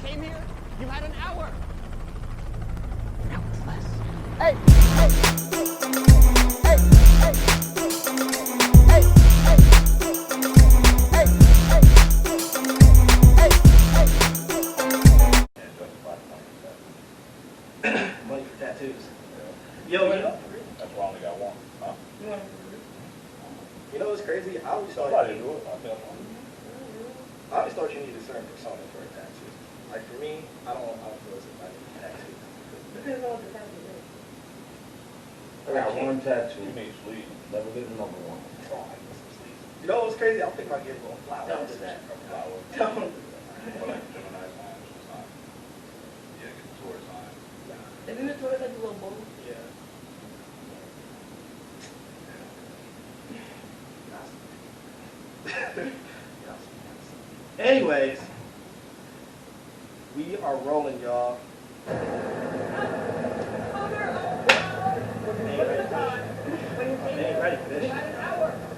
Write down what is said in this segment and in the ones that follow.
came here, you had an hour. Now it's less. Money for tattoos. Yo, you know, That's why I only got one. Huh? you know what's crazy? I always thought Somebody do it. I always thought you needed a certain persona for a tattoo. Like for me, I don't feel as if I need a tattoo. Depends on what the tattoo is. I got one tattoo. You need sleep. Never get another one. Oh, I get some sleep. You know what's crazy? I'm thinking about getting little flowers. Don't do that. Flower. Don't. Or like Gemini sign, sign. Yeah, get the Taurus sign. Isn't it towards like a little bowl? Yeah. Anyways, we are rolling, y'all. They ain't ready for this shit.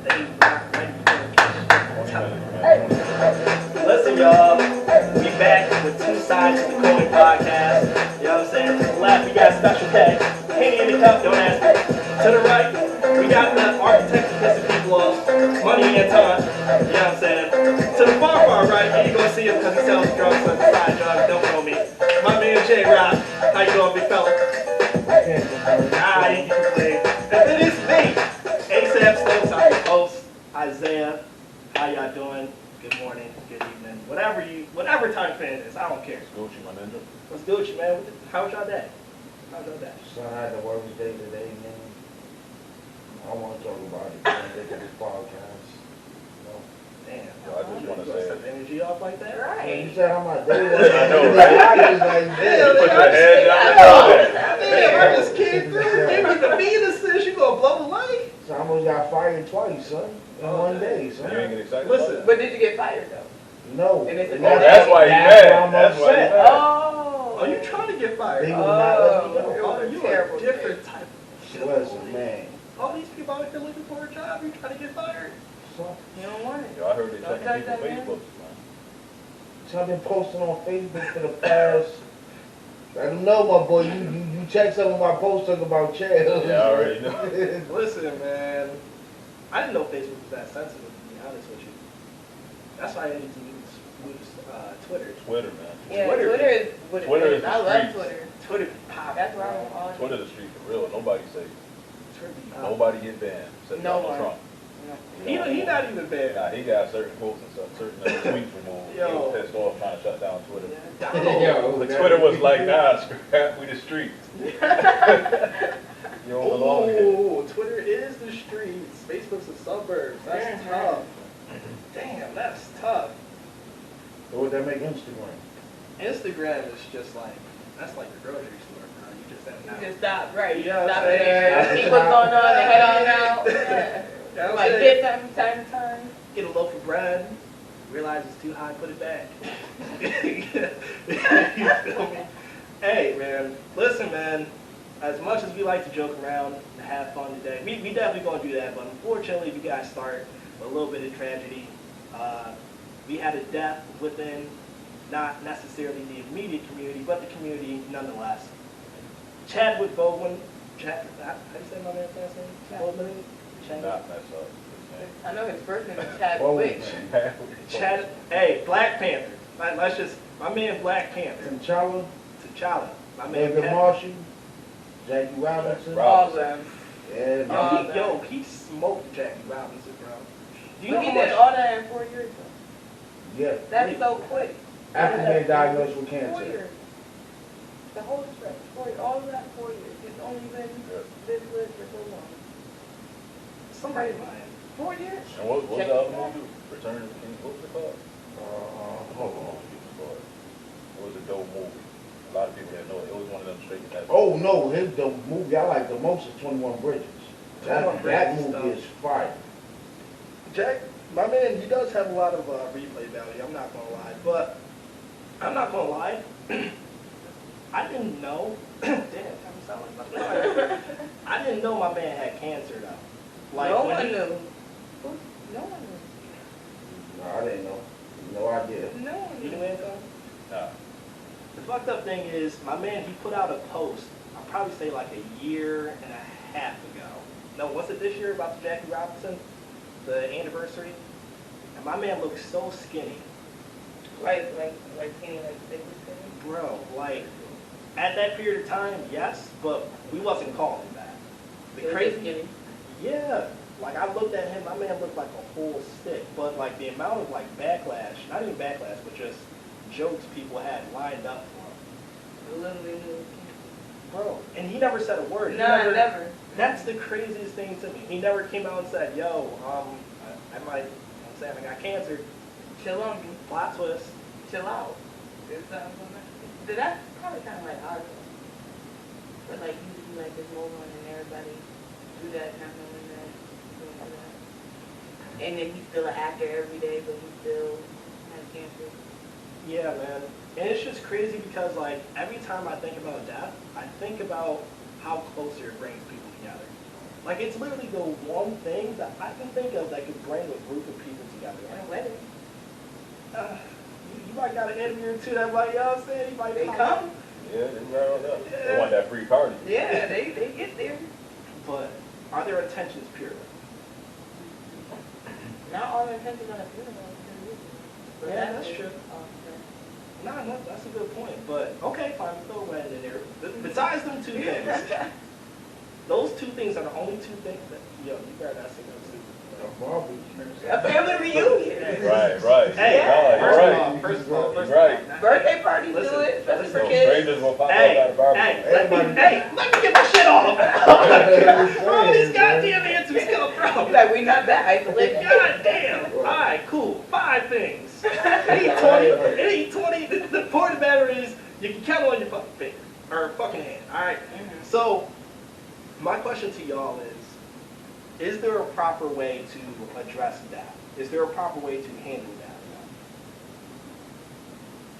They ain't not ready for this. Listen, y'all. We back with Two Sides to the Coin podcast. You know what I'm saying? To the left, we got Special K. Henny in the cup, don't ask me. To the right, we got the architect who pisses people off, Money and Time. You know what I'm saying? To the far right, and you're going to see him because he sells drugs on the side drugs. Don't know me. My man J Rock. How you doing, big fella? Nah, you can complain. And it is me, ASAP Stokes. I'm your host, Isaiah. How y'all doing? Good morning, good evening, whatever time fan it is, I don't care. Gucci, my ninja. Let's do it, you man. How was y'all day? How was y'all day? Son, I had to work day today, man. I don't want to talk about it. I think of this podcast. No. Damn. Yo, I just want to You say. set the energy off like that? Right. You said how my day was. I know, right? I was like, Yeah, Put your head down and all Damn, I just came through. Maybe the beat assist, you gonna blow the light? So I almost got fired twice, son. In one day, son. You ain't get excited Listen. about But did you get fired though? No. And it's a- And Oh, that's why you mad. I'm That's why you upset. mad. Oh. Are you trying to get fired? They will not let me go. Oh, you Terrible a different type of shit. Listen, man. All these people out here looking for a job, you trying to get fired? So, You don't want it. Yo, I heard they Don't checking touch people's that, man. Facebooks, man. so I've been posting on Facebook for the past. I don't know, my boy. You check some of my posts talking about Chad. Yeah, I already know. Listen, man. I didn't know Facebook was that sensitive, to be honest with you. That's why I need to use Twitter. Twitter, man. Yeah, Twitter Twitter is what it Twitter is. is the I love streets. Twitter. Twitter be popping. That's where I'm on all Twitter the street for real. Nobody safe. Twitter be popping. Nobody get banned except No Donald one. Trump. He not even bad. Nah, he got certain quotes and stuff, certain tweets removed. He Yo. was pissed off trying to shut down Twitter. Donald. But Twitter was like, nah, scrap, we the streets. You don't belong here. Oh, Twitter is the streets. Facebook's the suburbs. That's Yeah. tough. Damn, that's tough. So would that make Instagram? Instagram is just like, that's like the grocery store, bro. You just have You now. just stop, right? You Yeah, stop I'm saying. there, see what's going on, and head on out. Yeah. Yeah, I'm Like, saying. get something time to time. Get a loaf of bread, realize it's too high, put it back. You feel me? Hey, man, listen, man, as much as we like to joke around and have fun today, we definitely going to do that, but unfortunately, we got to start with a little bit of tragedy. We had a death within not necessarily the immediate community, but the community nonetheless. Chadwick Boseman, how do you say my man's last name? Boseman? Chadwick? Not mess up. I know his first name is Chad Oh, Wick. Chad, hey, Black Panther. Let's just, my man Black Panther. T'Challa, T'Challa. My man David Pat- Marshall, Jackie Robinson. All of them. Yeah, Oh, man. He smoked Jackie Robinson, bro. Do you But know he how did much? all that in 4 years though. Yeah. That's so quick. After being diagnosed with 4 cancer. years. The whole stretch, 4 years, all of that 4 years. It's only been this good for so long. Somebody lying. 4 years? And what was Check the other it out. movie? Return of the King. What was it called? Hold on. It was a dope movie. A lot of people didn't know it. It was one of them straight to that. Oh no, the movie I like the most is 21 Bridges. 21 That Bridges, movie though. is fire. Jack, my man, he does have a lot of replay value. I'm not gonna lie, but I'm not gonna lie. I didn't know. Damn, kind of sound like my man. I didn't know my man had cancer though. Like No when one he- knew. No one knew. No, I didn't know. No idea. No one You knew. knew anything? Nah. fucked up thing is, my man, he put out a post, I'll probably say like a year and a half ago. No, was it this year about the Jackie Robinson, the anniversary? And my man looks so skinny. Like skinny, like thick skinny? Bro, like, at that period of time, yes, but we wasn't calling him that. The crazy, Skinny. yeah, like I looked at him, my man looked like a whole stick, but like the amount of like backlash, not even backlash, but just jokes people had lined up for him. A little bit of Bro, and he never said a word. He No, never. That's the craziest thing to me. He never came out and said, yo, I might, I'm saying I got cancer. Chill on me. Plot twist. Chill out. There's something on that. That's probably kind of like ours. But like you do like this moment and everybody do that kind of and that. And then he's still an actor every day, but he still has cancer. Yeah, man. And it's just crazy because, like, every time I think about death, I think about how closer it brings people together. Like, it's literally the one thing that I can think of that could bring a group of people together. And a wedding. You might got an interview or two that might, you know what I'm saying? You might They pop come. up. Yeah, they right on up. They want that free party. Yeah, they get there. But are there intentions pure? Not all the intentions on a funeral. But Yeah, that's true. Oh, No, that's a good point. But, okay, fine, throw a wedding in there. Besides them two things, those two things are the only two things that, yo, you better not say those two. A family reunion. Right. Hey, No, you're right. first of all, Right. Birthday parties do Listen, it, especially for So kids. strangers will pop Hey, up out of barbecue. let me get my shit off. Where all these goddamn answers come from? Like we not that isolated. God damn. All right, cool. 5 things. It ain't 20. It ain't 20. The point of the matter is, you can count on your fucking finger or fucking hand. All right. So, my question to y'all is there a proper way to address death? Is there a proper way to handle death?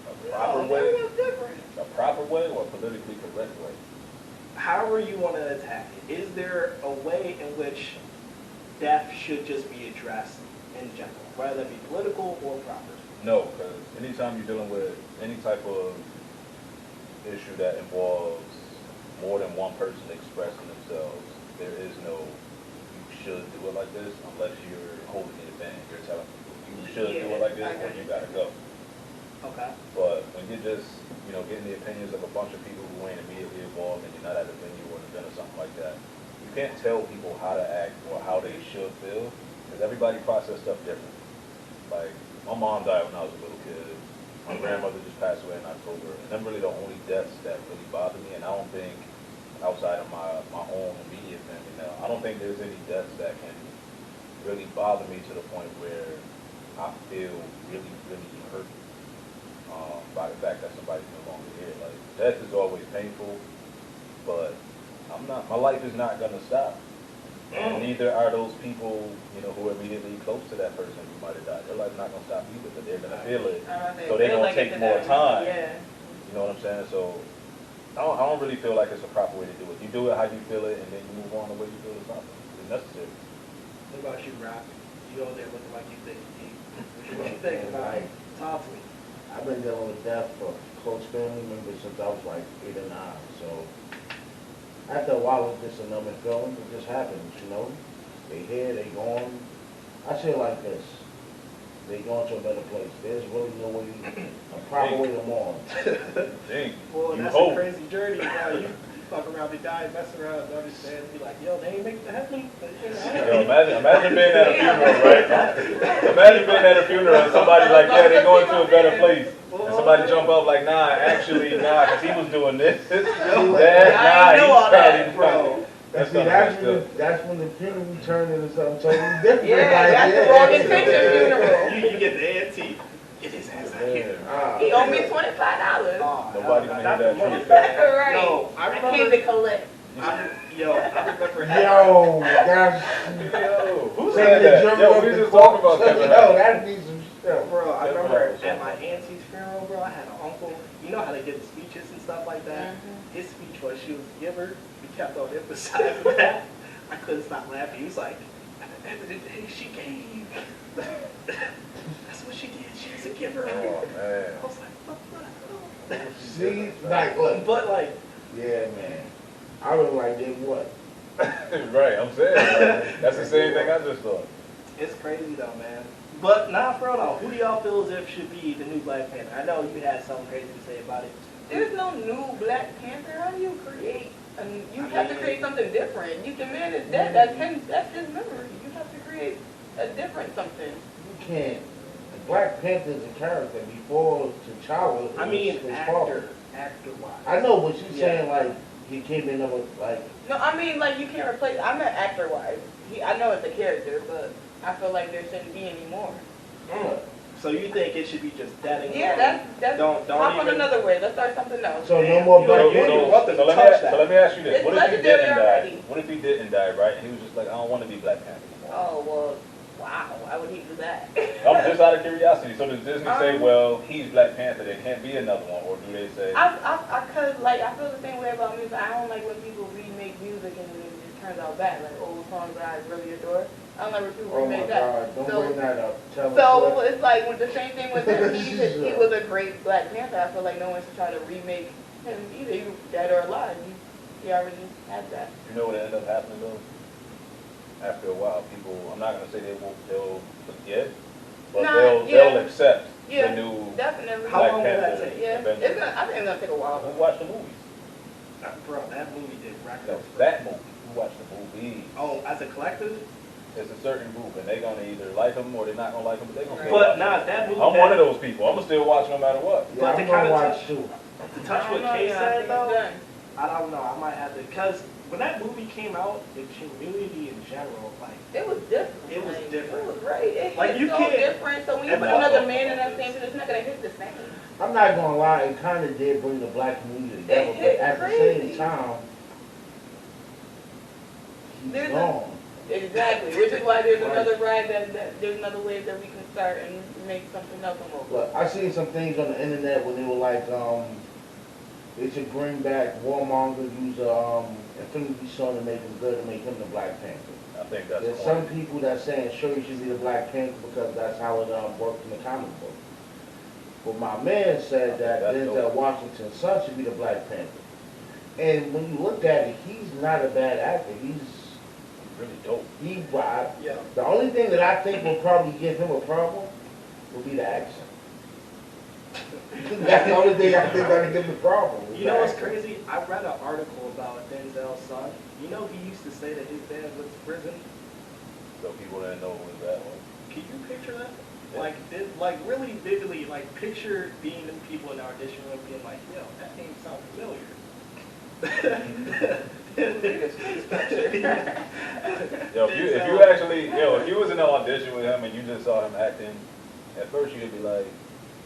A proper way? Everyone's different. A proper way or a politically correct way? However you want to attack it, is there a way in which death should just be addressed in general, whether it be political or proper? No, because anytime you're dealing with any type of issue that involves more than one person expressing themselves, there is no you should do it like this unless you're holding it in. You're telling people you should do it like this or you gotta go. Okay. But when you're just, getting the opinions of a bunch of people who ain't immediately involved and you're not at a venue or an event or something like that, you can't tell people how to act or how they should feel because everybody processes stuff differently. Like, my mom died when I was a little kid. My grandmother just passed away in October. And them really the only deaths that really bother me. And I don't think, outside of my own immediate family now, I don't think there's any deaths that can really bother me to the point where I feel really, really hurt by the fact that somebody's no longer here. Like, death is always painful, but my life is not gonna stop. And neither are those people, who are immediately close to that person who might have died. Their life's not gonna stop either, but they're gonna feel it. So they're gonna take more time. Yeah. You know what I'm saying? So I don't really feel like it's a proper way to do it. You do it how you feel it, and then you move on the way you feel it's proper. It's necessary. What about you, Rock? You over there looking like you think deep. What you think about it? Talk to me. I've been dealing with death for close family members since I was like 8 or 9. So after a while, it's just a numbing feeling. It just happens, They here, they gone. I say it like this. They going to a better place. There's really no way, a proper way to mourn. Dang. Well, You that's hope. a crazy journey. You fuck around, they die, mess around, and understand, be like, yo, they ain't make it to heaven. Yo, imagine being at a funeral, right? Imagine being at a funeral and somebody like, yeah, they're going to a better place. And somebody jump up like, nah, actually, nah, because he was doing this. I ain't know all that, bro. That's That's when the funeral turned into something totally different. Yeah, that's the wrong intention funeral. You get the auntie. Get his ass out here. He owed me $25. Nobody gonna hear that truth. Right. No, I I remember. came to collect. I remember. Yo, that's... Yo, who Taking said the that? jury Yo, up we the just court. talked about Kevin Yo, Hart. that needs some stuff. Bro, I Kevin remember Hart. at my auntie's funeral, bro, I had an uncle. You know how they give the speeches and stuff like that? His speech was, she was a giver. He kept on emphasizing that. I couldn't stop laughing. He was like, at the end of the day, she gave. That's what she did. She was a giver. Oh, man. I was like, what the hell? See, like, look, But like, yeah, man. I was like, then what? Right, I'm saying, like, that's the same thing I just thought. it's crazy though, man. But nah, for real though, who do y'all feel as if should be the new Black Panther? I know you had something crazy to say about it. There's no new Black Panther. How do you create? You have to create something different. The man is dead. That's his memory. You have to create a different something. You can't. Black Panther is a character before T'Challa. I mean, his father. actor-wise. I know what you're Yeah. saying, like, he came in with, like, No, I mean like you can't replace. I'm not actor-wise. I know it's a character, but I feel like there shouldn't be any more. So you think it should be just that and Yeah, that's Don't hop on even- another way. Let's start something else. so no more You Black don't- you Panther. don't want them to let touch me, that. so let me ask you this. It's What if he legendary didn't die? already. What if he didn't die, right? And he was just like, I don't want to be Black Panther anymore. Oh well, wow. Why would he do that? I'm just out of curiosity. So does Disney say, Um, well, he's Black Panther, there can't be another one? Or do they say, Cause like I feel the same way about music. I don't like when people remake music and it just turns out bad, like old songs that I really adore. I don't like when people Oh my remake that. God, don't So- bring that up. Tell us So what. it's like with the same thing with him. He was a great Black Panther. I feel like no one should try to remake him either, he was dead or alive. He already had that. you know what ended up happening though? After a while, people, I'm not gonna say they'll forget, but Nah, they'll yeah. accept Yeah, the new definitely. How Black long will that Panther. take? Yeah, eventually. I think it's gonna take a while. Who watched the movies? Bro, that movie did No, records. that movie. Who watched the movie? Oh, as a collective? It's a certain group, and they're gonna either like them or they're not gonna like them, but they're gonna still But watch nah, them. that movie. I'm one of those people. I'm gonna still watch no matter what. Yeah, but I'm to gonna kinda watch touch- too. To touch I what don't know, Kay yeah, I said think it's though, done. I don't know. I might have to, because when that movie came out, the community in general, like, It was different. It was like, different. It was right. It Like, hit you so can't- different. So when you and put I another thought man in about that same this. position, it's not gonna hit the same. I'm not gonna lie, it kind of did bring the black community together, but hit at the crazy. same time, he's There's a- gone. Exactly. Which is why there's Right. another ride that there's another way that we can start and make something else over. Look, I seen some things on the internet when they were like, they should bring back Warmonger, use Infinity Stone to make him good, to make him the Black Panther. I think that's There's corny. some people that saying, sure, you should be the Black Panther because that's how it worked in the comic book. But my man said that That's Denzel dope. Washington's son should be the Black Panther. And when you look at it, he's not a bad actor. He's really dope. yeah. The only thing that I think will probably give him a problem will be the accent. That's the only thing I think that'll give him a problem. is You the know what's accent. crazy? I read an article about Denzel's son. You know he used to say that his dad went to prison? So people didn't know who that was. Can you picture that? Yeah. Like really vividly, like picture being the people in the audition room being like, yo, that name sounds familiar. Yo, if you actually, if you was in an audition with him and you just saw him acting, at first you'd be like,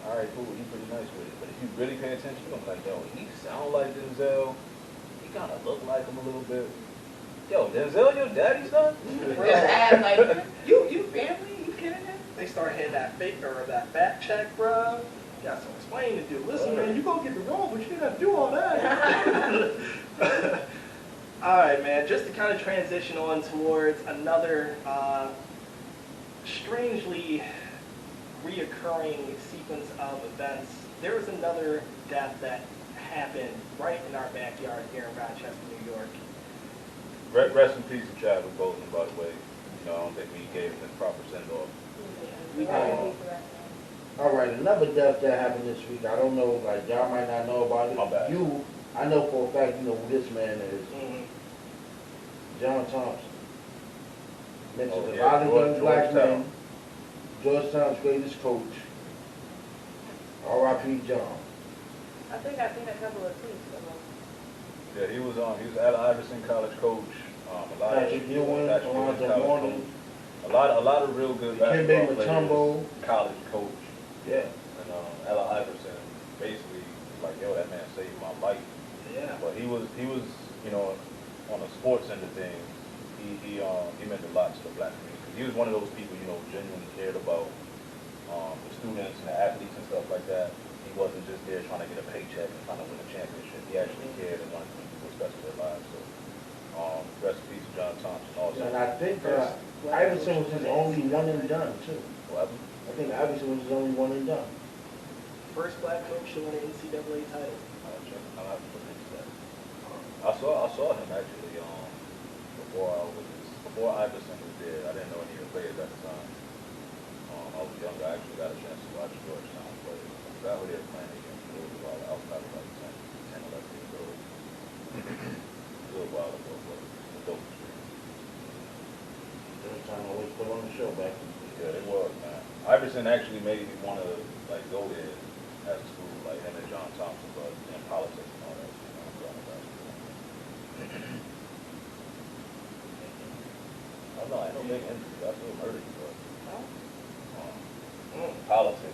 all right, cool, he's pretty nice with it. But if you really pay attention, you're gonna be like, yo, he sound like Denzel. He kind of look like him a little bit. Yo, Denzel, your daddy's son? Real ass, like, you family? You kidding me? They start hitting that fake or that back check, bro. You got some explaining to do. Listen, man, you gonna get the role, but you didn't have to do all that. All right, man. Just to kind of transition on towards another strangely reoccurring sequence of events. There was another death that happened right in our backyard here in Rochester, New York. Rest in peace to Chadwick Boseman, by the way. You know, I don't think we gave him his proper send-off. We All right, another death that happened this week. I don't know, like y'all might not know about it. My bad. I know for a fact you know who this man is. Mhm. John Thompson. Mentions Oh, a yeah, lot of young black Georgetown. men. Georgetown's greatest coach. R.I.P. John. I think I've seen a couple of tweets of him. Yeah, he was Allen Iverson college coach. Patrick Ewing, Alonzo college Mourning. coach. A lot of real good Dikembe basketball players. Mutombo. College coach. Yeah. And Allen Iverson basically was like, yo, that man saved my life. Yeah. But he was, you know, on the sports end of things, he meant a lot to the black community. 'Cause he was one of those people, you know, genuinely cared about the students and the athletes and stuff like that. He wasn't just there trying to get a paycheck and trying to win a championship. He actually cared and wanted to make what's best for their lives. So, rest in peace to John Thompson also. And I think Iverson was his only one and done too. What happened? I think Iverson was his only one and done. First black coach to win an NCAA title. I'll have to look into that. I saw him actually before Iverson was there. I didn't know any of the players at the time. I was younger. I actually got a chance to watch Georgetown play. I forgot who they were playing against. It was a while. I was probably like 10, 11 years old. A little while ago, but it was a dope experience. Georgetown always put on the show back in the day. Yeah, it was, man. Iverson actually made me want to like go there as a school, like him and John Thompson, but in politics and all that. You know, I'm going about it. I don't know, I don't think I still murder you, but politics,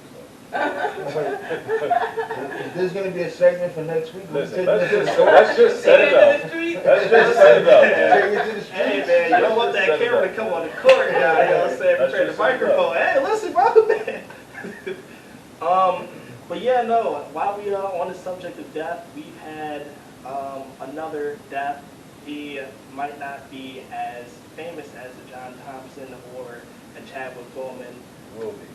Is this gonna be a segment for next week? Listen, let's just set it up. Let's just set it up, man. Take it to the streets. Hey man, you don't want that camera to come on the court now, you know what I'm saying? That's Prepare the just set it microphone. Hey, listen, brother, man. But yeah, no, while we are on the subject of death, we've had another death. He might not be as famous as a John Thompson or a Chadwick Boseman. Will be.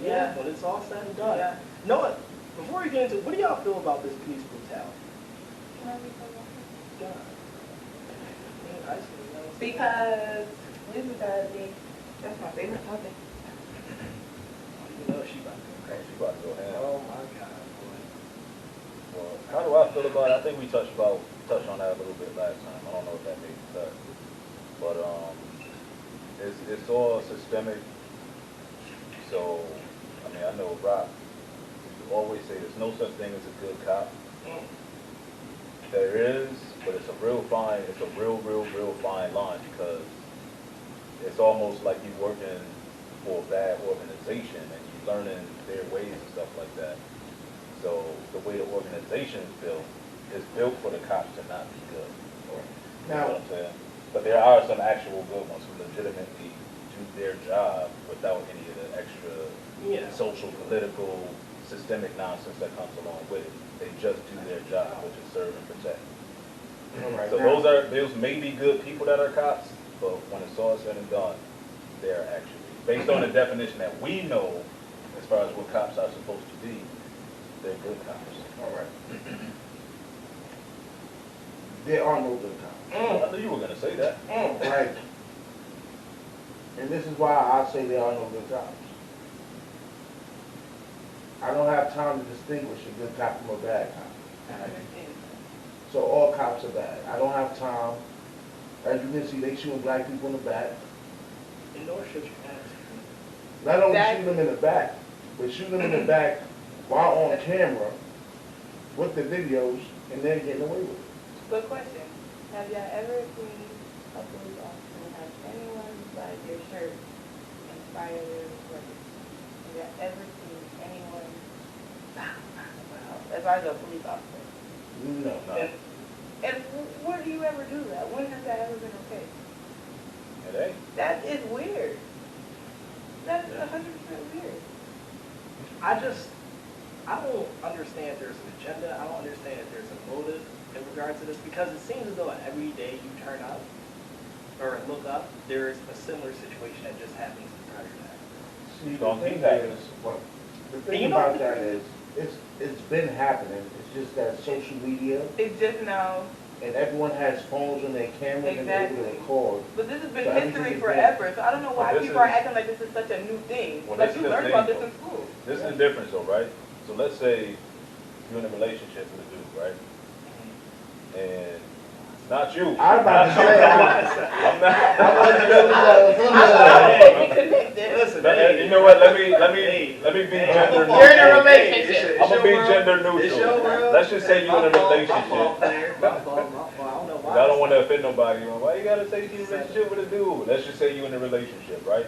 Yeah, when it's all said and done. Yeah. Noah, before we get into, what do y'all feel about this police brutality? God. Man, I see, you know. Because police brutality, that's my favorite topic. You know she about to go crazy. She about to go ham. Oh my God, boy. Well, how do I feel about it? I think we touched on that a little bit last time. I don't know if that made the cut. But it's all systemic. So, I mean, I know Rock used to always say there's no such thing as a good cop. There is, but it's a real fine line because it's almost like you're working for a bad organization and you're learning their ways and stuff like that. So the way the organization is built for the cops to not be good. You know what I'm saying? But there are some actual good ones who legitimately do their job without any of the extra social, political, systemic nonsense that comes along with it. They just do their job, which is serve and protect. Right, So now- those may be good people that are cops, but when it's all said and done, they're actually, based on the definition that we know, as far as what cops are supposed to be, they're good cops. All right. There are no good cops. I knew you were gonna say that. Right. And this is why I say there are no good cops. I don't have time to distinguish a good cop from a bad cop. I understand. So all cops are bad. I don't have time. As you can see, they shooting black people in the back. And nor should you have. Not only That- shooting them in the back, but shooting them in the back while on camera with the videos and then getting away with it. Good question. Have y'all ever seen a police officer have anyone by their shirt inspire their work? Have y'all ever seen anyone, as far as a police officer? No. No, And where do you ever do that? When has that ever been okay? it ain't. That is weird. That is 100% weird. I don't understand if there's an agenda. I don't understand if there's a motive in regards to this because it seems as though every day you turn up or look up, there's a similar situation that just happens prior to that. See, the Don't thing keep that. is, what, the And thing you know- about that is, it's been happening. It's just that social media It's just now, and everyone has phones on their cameras and they're able to Exactly. record. but this has been So everything history is forever, so I don't know why Well, this people are is- acting like this is such a new thing. Well, Like this you is the learned thing, about this though. in school. This is the difference though, right? So let's say you're in a relationship with a dude, right? And it's not you. I'm about to say, I'm not. Hey, we connected. Listen, You know what? Let me be gender neutral. You're in a relationship. I'm gonna be gender It's your neutral. world. Let's just say you're in a My fault, relationship. player. My fault. I don't know why. 'Cause I don't want to offend nobody. Why you gotta say you're in a relationship with a dude? Let's just say you're in a relationship, right?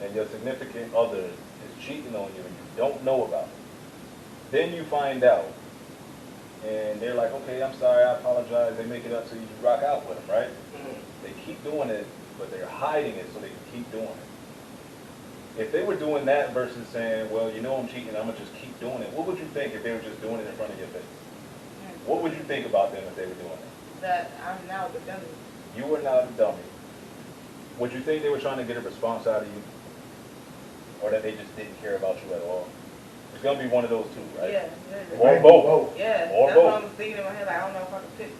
And your significant other is cheating on you and you don't know about it. Then you find out. And they're like, okay, I'm sorry, I apologize. They make it up to you, you rock out with them, right? Mhm. They keep doing it, but they're hiding it so they can keep doing it. If they were doing that versus saying, well, you know I'm cheating, I'm gonna just keep doing it, what would you think if they were just doing it in front of your face? What would you think about them if they were doing it? That I'm now the dummy. You were not a dummy. Would you think they were trying to get a response out of you? Or that they just didn't care about you at all? It's gonna be one of those two, right? Yeah, Or Maybe both. yeah, Or that's both. what I was thinking in my head, like, I don't know if I could pick.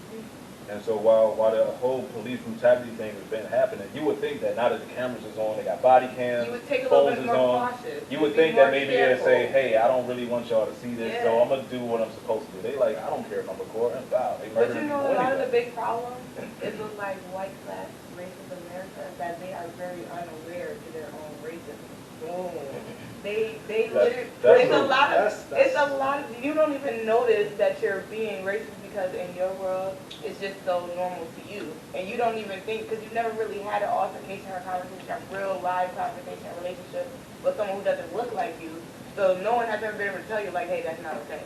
And so while the whole police brutality thing has been happening, you would think that now that the cameras is on, they got body cams, You would take a little phones bit is more on. cautious. You You'd would be think more that maybe they'd say, careful. hey, I don't really want y'all to see this, so Yeah. I'm gonna do what I'm supposed to do. They like, I don't care if I'm recording. Wow, they But murdering you know, people a lot of the anyway. big problem is with like white class racist America, that they are very unaware to their own racism. They literally, that's it's a true. lot of, That's- it's a lot of, you don't even notice that you're being racist because in your world, it's just so normal to you. And you don't even think, because you've never really had an altercation or conversation, a real live conversation or relationship with someone who doesn't look like you. So no one has ever been able to tell you like, hey, that's not okay.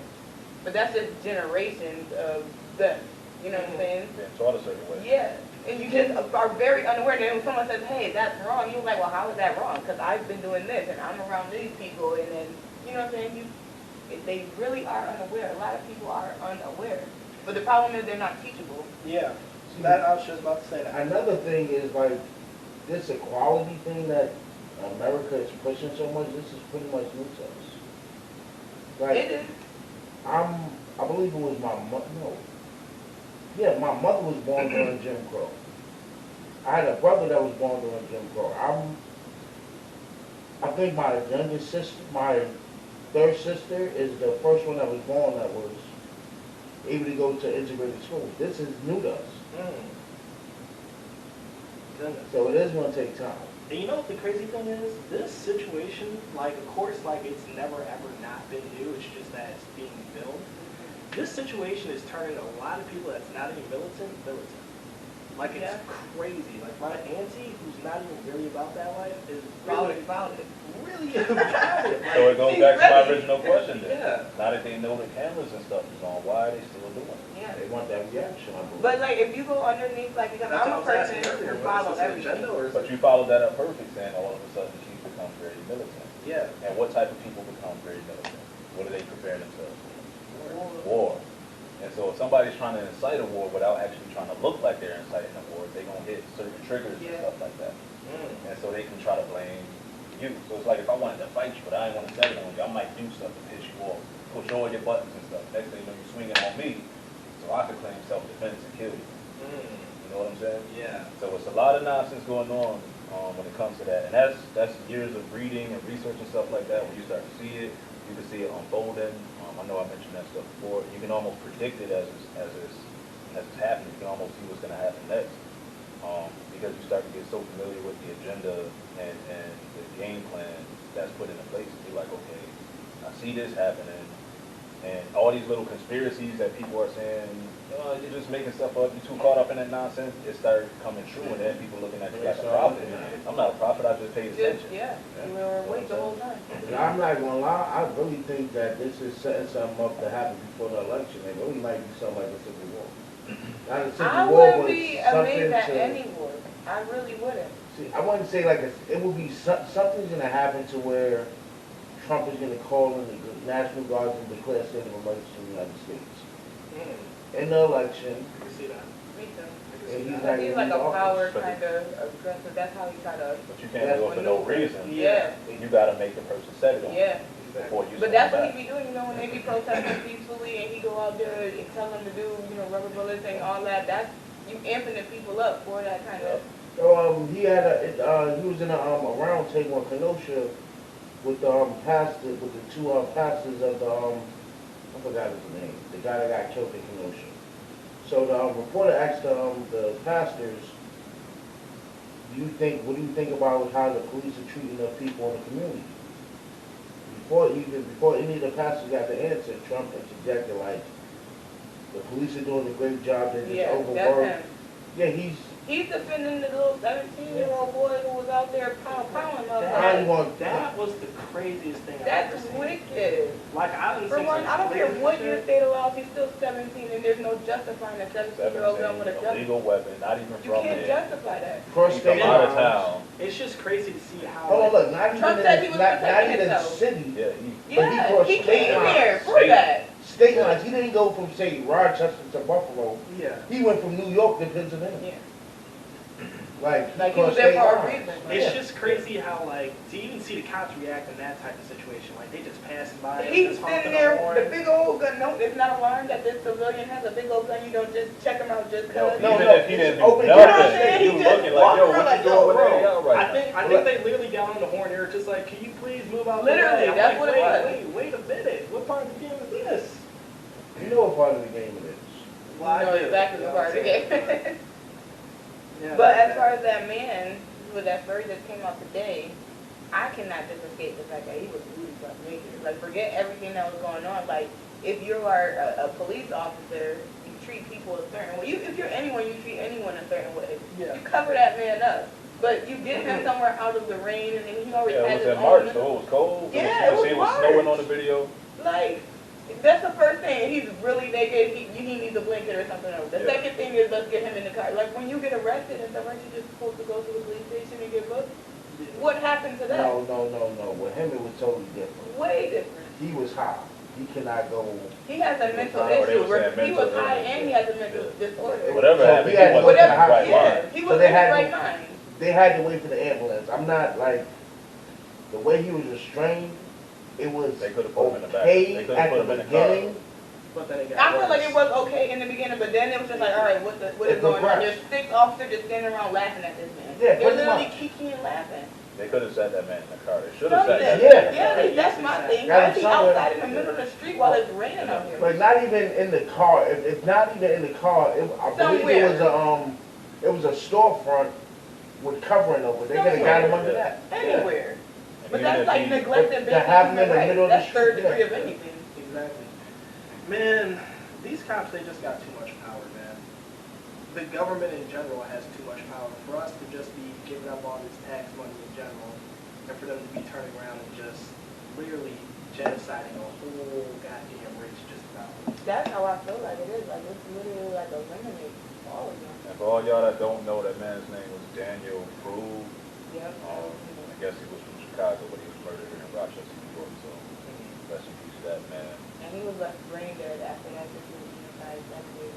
But that's just generations of them. You know what I'm saying? Being taught a certain way. Yeah, and you just are very unaware. And then when someone says, hey, that's wrong, you're like, well, how is that wrong? Because I've been doing this, and I'm around these people, and then, you know what I'm saying? They really are unaware. A lot of people are unaware. But the problem is they're not teachable. Yeah, that, I was just about to say that. Another thing is like, this equality thing that America is pushing so much, this is pretty much new to us. Like, It is. I believe it was my mother, no. Yeah, my mother was born during Jim Crow. I had a brother that was born during Jim Crow. I think my youngest sister, my third sister, is the first one that was born that was able to go to integrated schools. This is new to us. Goodness. So it is going to take time. And you know what the crazy thing is? This situation, like, of course, like, it's never ever not been new. It's just that it's being filmed. This situation is turning a lot of people that's not even militant. Like, it's Yeah. crazy. Like, my auntie, who's not even really about that life, is About really, it, about it. really about it. So it goes She's back to my ready. original question then. Yeah. Now that they know the cameras and stuff is on, why are they still doing it? Yeah. They want that reaction, I believe. But, like, if you go underneath, like, because That's I'm a what I was person asking earlier. who What follows is this, an everything. agenda or is But it? you followed that up perfect, saying all of a sudden she's become very militant. Yeah. And what type of people become very militant? What do they prepare themselves for? War. And so if somebody's trying to incite a war without actually trying to look like they're inciting a war, they're going to hit certain triggers and Yeah. stuff like that. And so they can try to blame you. So it's like if I wanted to fight you, but I didn't want to set it on you, I might do stuff to piss you off, push all your buttons and stuff. Next thing you know, you're swinging on me, so I could claim self-defense and kill you. You know what I'm saying? Yeah. So it's a lot of nonsense going on when it comes to that. And that's years of reading and research and stuff like that. When you start to see it, you can see it unfolding. I know I mentioned that stuff before. You can almost predict it as it's happening. You can almost see what's going to happen next. Because you start to get so familiar with the agenda and the game plan that's put into place. You're like, okay, I see this happening. And all these little conspiracies that people are saying, oh, you're just making stuff up, you're too caught up in that nonsense, it started coming true, and then people looking at you like a prophet. I'm not a prophet, I just paid Just, attention. yeah, you were awake the whole time. And I'm not gonna lie, I really think that this is setting something up to happen before the election. It really might be something like a civil war. Not a civil I war, wouldn't but be something amazed at to. any war. I really wouldn't. See, I wouldn't say like it would be something's gonna happen to where Trump is gonna call in the National Guard and declare state of emergency in the United States. In the election, I can see that. Me too. and he's not Because even he's like in a power office. kind of aggressive. That's how he try to. But you can't do it for no reason. Yeah. You gotta make the person set it on you Yeah. before you But stand that's what back. he be doing, you know, when they be protesting peacefully and he go out there and tell them to do, you know, rubber bullets and all that. That's you amping the people up for that kind of. So he had he was in a round table in Kenosha with the pastor, with the two pastors of the I forgot his name, the guy that got killed in Kenosha. So the reporter asked the pastors, what do you think about how the police are treating the people in the community? Before any of the pastors got the answer, Trump interjected like, the police are doing a great job, they're just Yeah, that's overworked. him. Yeah, He's defending the little 17-year-old boy who was out there pounding I up. ain't want That was the craziest thing I've That's ever seen. wicked. Like, I didn't For see one, some I don't care crazy what shit. your state allows, he's still 17 and there's no justifying a 17-year-old gun with a 17, gun. illegal weapon, not even You from can't there. justify that. cross He state come out of lines. town. It's just crazy to see how. Hold on, look, not even Trump in said he the, was not protecting even the himself. city, Yeah, Yeah, crossed he state came lines. here for State. that. state lines. He didn't go from, say, Rochester to Buffalo. Yeah. He went from New York to Pennsylvania. Yeah. Like he was there for a armed. reason. It's just crazy how, like, to even see the cops react in that type of situation. Like, they just passing by. He's just honking sitting the there, horn. the big old gun. No, it's not alarm that this civilian has a big old gun. You don't just check him out just Yo, cause. No, even no, if he didn't do open- nothing, You know what I'm saying? you He just looking like, yo, walking what around you like, doing with yo, that bro. out right I now? think they literally got on the horn. They were just like, "Can you please move out Literally, the way?" I'm that's like, what it was. Wait a minute. What part of the game is this? You know what part of the game it is. Well, I You know do, exactly you know what part of the what I'm saying? game. Yeah, But that's as far as that man with that story that came out today, I cannot just escape the fact that he was losing like major. Like, forget everything that was going on. Like, if you are a police officer, you treat people a certain way. If you're anyone, you treat anyone a certain way. Yeah. You cover that man up. But you get him somewhere out of the rain, and then he always Yeah, has it his was in March, own. so it was cold. Yeah, You it was see it was March. snowing on the video. Like, that's the first thing. He's really naked. He needs a blanket or something else. The Yeah. second thing is, let's get him in the car. Like, when you get arrested and stuff, aren't you just supposed to go to the police station and get booked? What happened to that? No. With him, it was totally different. Way different. He was high. He cannot go. He has a mental Or they issue. were saying He was mental high illness. and he has a mental disorder. Whatever So happened, he had he to wasn't go in to the the right Yeah, mind. he So was in they his had right to- mind. They had to wait for the ambulance. I'm not like the way he was restrained. It was They could've put him in the back. okay They could've at put the him in the car. beginning. But then it got I feel worse. like it was okay in the beginning, but then it was just like, all right, what is It going on? progressed. There's 6 officers just standing around laughing at this man. Yeah, They're pretty literally much. kicking and laughing. They could have sat that man in the car. They should have sat Something. that Yeah. man in the car. That's my thing. Got Why him is he somewhere. outside in the middle of the street while it's raining out here? But not even in the car. If not even in the car, I believe Somewhere. it was a storefront with covering over. They could have got him under that. Anywhere. And But even that's if like he- neglecting to basic have him human in the rights. middle of the That's third street, degree yeah. of anything. Exactly. Man, these cops, they just got too much power, man. The government in general has too much power. For us to just be giving up all this tax money in general, and for them to be turning around and just literally genociding a whole goddamn race just about. That's how I feel like it is. Like, it's literally like eliminate all of them. And for all y'all that don't know, that man's name was Daniel Prue. Yep. I guess he was from Chicago, but he was murdered in Rochester, New York. So rest in peace to that man. And he was left brain dead after that situation. Exactly.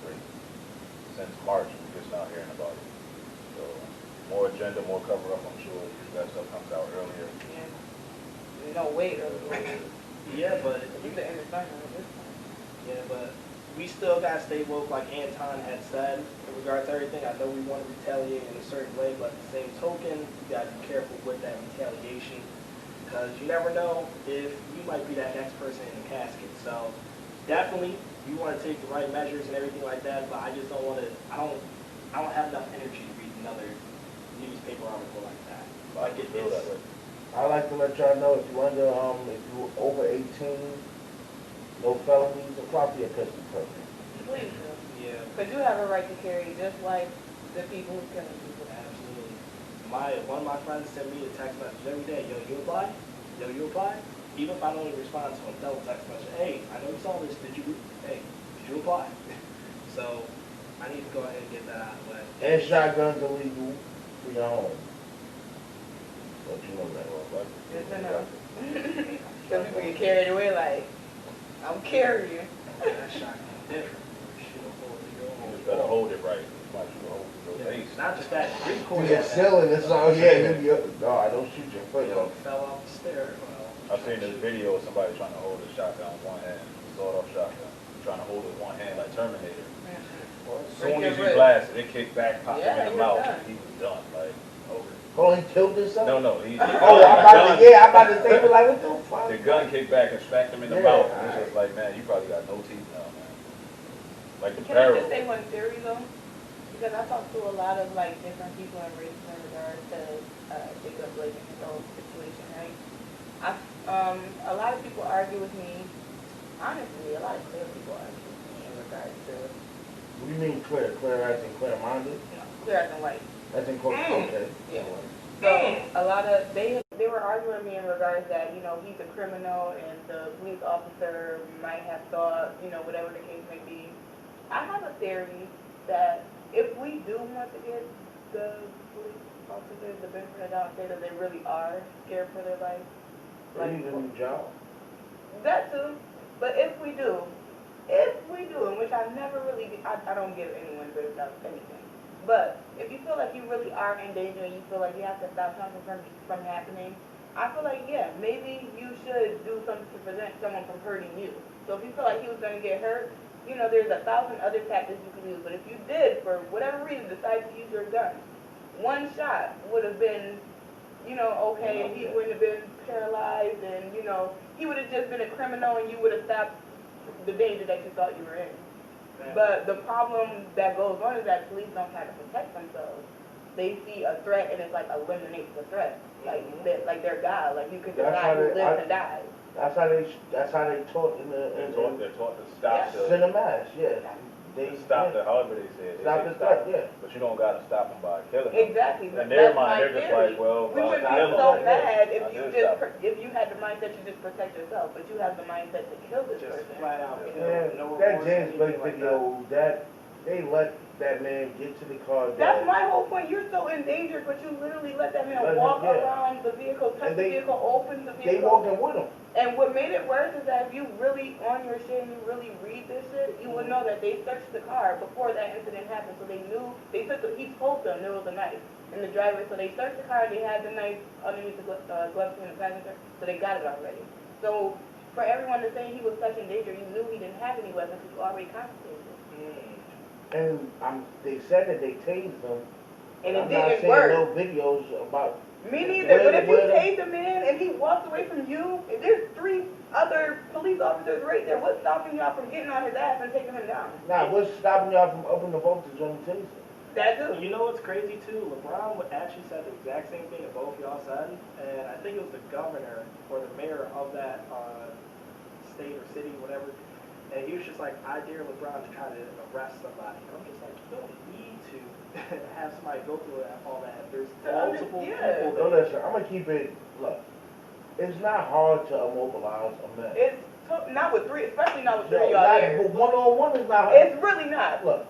Great. Since March, we're just not hearing about it. So more agenda, more cover up. I'm sure that stuff comes out earlier. Yeah. No, wait. Yeah, but You the end of this time. yeah, but we still gotta stay woke, like Anton had said, in regards to everything. I know we want to retaliate in a certain way, but at the same token, you gotta be careful with that retaliation, because you never know if you might be that next person in the casket. So definitely, you want to take the right measures and everything like that, but I just don't want to. I don't have enough energy to read another newspaper article like that. I can feel that way. I like to let y'all know if you over 18, no felonies, apply for your pistol permit. Please do. Yeah. Because you have a right to carry just like the people who's killing people. Absolutely. One of my friends sent me a text message every day. Yo, you apply? Yo, you apply? Even if I don't even respond to him, tell him text message. Hey, I know you saw this. Did you apply? So I need to go ahead and get that out of the way. And shotguns illegal for your home. Don't you know that? Yes, I know. Some people get carried away like, I'm carrying. That shotgun different. Shoot a hole in your You own just better wall. hold it right. You might shoot a hole in your face. Not just that. To your ceiling, it's all, yeah, no, I don't shoot your foot You off. fell off the stair. Well, I've seen this video of somebody trying to hold a shotgun with one hand, sawed-off shotgun, trying to hold it with one hand like Terminator. As soon as he blasted, it kicked back, popped Yeah, him in he the was mouth. done. He was done. Like, over. Oh, he killed himself? No, he Oh, I'm about to say, like, what the fuck? the gun kicked back and smacked him in the Yeah, mouth. It's alright. just like, man, you probably got no teeth now, man. Like the Can I barrel. just say one theory though? Because I talked to a lot of like different people in race in regards to Jacob Blake and his whole situation, right? A lot of people argue with me. Honestly, a lot of clear people argue with me in regards to What do you mean clear? Clear as in clear-minded? clear as in white. As in clear, okay. Yeah. So a lot of they were arguing with me in regards that he's a criminal and the police officer might have thought whatever the case may be. I have a theory that if we do want to get the police officers the benefit of the doubt, say that they really are scared for their life. They need a new job. That too. But if we do, in which I never really, I don't give anyone benefit of anything. But if you feel like you really are in danger and you feel like you have to stop something from happening, I feel like, yeah, maybe you should do something to prevent someone from hurting you. So if you feel like he was going to get hurt, you know, there's 1,000 other tactics you could use. But if you did, for whatever reason, decide to use your gun, one shot would have been, you know, okay, and he wouldn't have been paralyzed, and, you know, he would have just been a criminal and you would have stopped the danger that you thought you were in. But the problem that goes on is that police don't try to protect themselves. They see a threat and it's like eliminates the threat. Like they're God. Like you could decide who lives and dies. That's how they taught in the They're taught to stop the cinemas, yeah. They stop the, however they say it. Stop the threat, yeah. But you don't gotta stop them by killing them. Exactly. In their mind, they're just like, well, we would be kill so them. mad if I you did stop just if you had the mindset to just protect yourself, but you have the mindset to kill this Just person. flat out kill. Yeah, No that remorse, James Blake anything like video, that they let that man get to the car. That's my whole point. You're so endangered, but you literally let that man walk around the vehicle, touch the vehicle, open the vehicle. They walking with him. And what made it worse is that if you really on your shit and you really read this shit, you would know that they searched the car before that incident happened. So they knew he told them there was a knife in the driveway. So they searched the car. They had the knife underneath the glove in the passenger. So they got it already. So for everyone to say he was such in danger, you knew he didn't have any weapons. You already confiscated. And they said that they tased him. And it I'm not didn't saying work. no videos about. Me neither, but if you tase a man and he walks away from you, if there's 3 other police officers right there, what's stopping y'all from getting on his ass and taking him down? Nah, what's stopping y'all from opening the voltage on the taser? That too. You know what's crazy too? LeBron actually said the exact same thing that both y'all said, and I think it was the governor or the mayor of that state or city, whatever. And he was just like, I dare LeBron to try to arrest somebody. And I'm just like, you don't need to have somebody go through all that. There's multiple people. So listen, I'm gonna keep it. Look, it's not hard to immobilize a man. It's not with 3, especially not with 3 No, of y'all not, there. but one-on-one is not hard. It's really not. Look,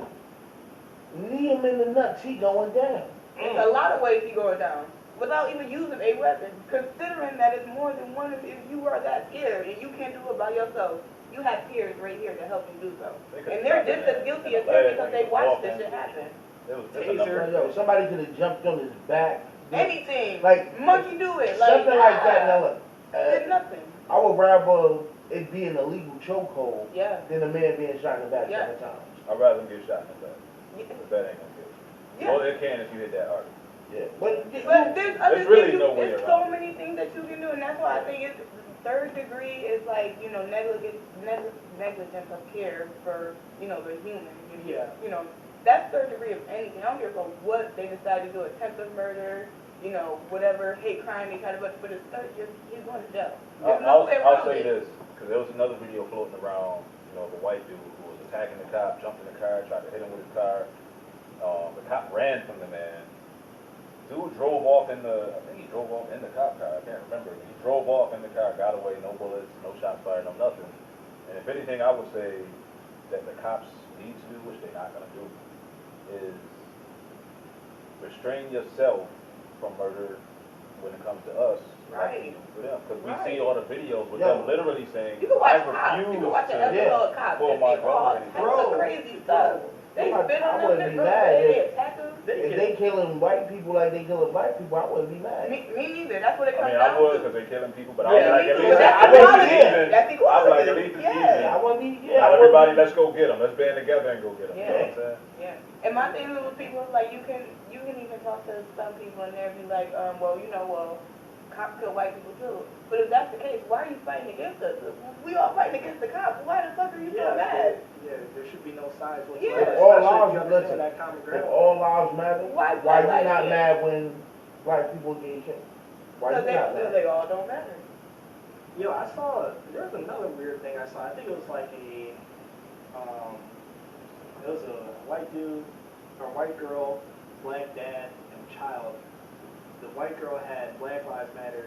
knee him in the nuts, he going down. It's a lot of ways he going down without even using a weapon. Considering that it's more than one, if you are that scared and you can't do it by yourself, you have peers right here to help you do so. And they're just as guilty as him because they watched this shit happen. Yo, somebody could have jumped on his back. Anything. Like, monkey do it. Something like that. Now look, did nothing. I would rather it be an illegal chokehold Yeah. than a man being shot in the back Yeah. 7 times. I'd rather get shot in the back. Yeah. The bat ain't gonna kill you. Yeah. Well, it can if you hit that hard. Yeah, but There's other really things. no way There's around so many things that you can do, and that's why I think it's 3rd degree is like, you know, negligence of care for, you know, the human. Yeah. You know, that's 3rd degree of anything. I don't care about what they decide to do, attempted murder, you know, whatever hate crime they try to, but it's he's going to jail. There's no way I'll around say it. this, because there was another video floating around, you know, of a white dude who was attacking the cop, jumped in the car, tried to hit him with his car. The cop ran from the man. Dude drove off I think he drove off in the cop car, I can't remember. He drove off in the car, got away, no bullets, no shots fired, no nothing. And if anything, I would say that the cops need to do, which they're not gonna do, is restrain yourself from murder when it comes to us. Right. For them, because we Right. see all the videos with Yo. them literally saying, You can I watch cops. You refuse can watch an to episode of cops. pull and my see all gun. types of crazy stuff. They I spit on them, wouldn't they be throw mad they if- attack them. if they killing white people like they killing black people, I wouldn't be mad. Me neither. That's what it I comes mean, I down would to. because they're killing people, but Yeah, I was like, me at too. least That's I wouldn't equality. be even. That's I was like, equality. at least it's Yeah. even. I wouldn't be. Now Yeah, I wouldn't everybody, be- let's go get them. Let's band together and go get them. You know what I'm saying? Yeah. And my thing with people is like you can even talk to some people and they'll be like, cops kill white people too. But if that's the case, why are you fighting against us? We all fighting against the cops. Why the fuck are you so mad? Yeah, there should be no sides whatsoever. Yeah. If all Especially if you lives, understand listen, that common if ground. all lives matter, Why why you black not lives mad when black people get killed? Why Because you not mad? they all don't matter. Yo, I saw, there was another weird thing I saw. I think it was like it was a white dude, or a white girl, black dad, and child. The white girl had Black Lives Matter.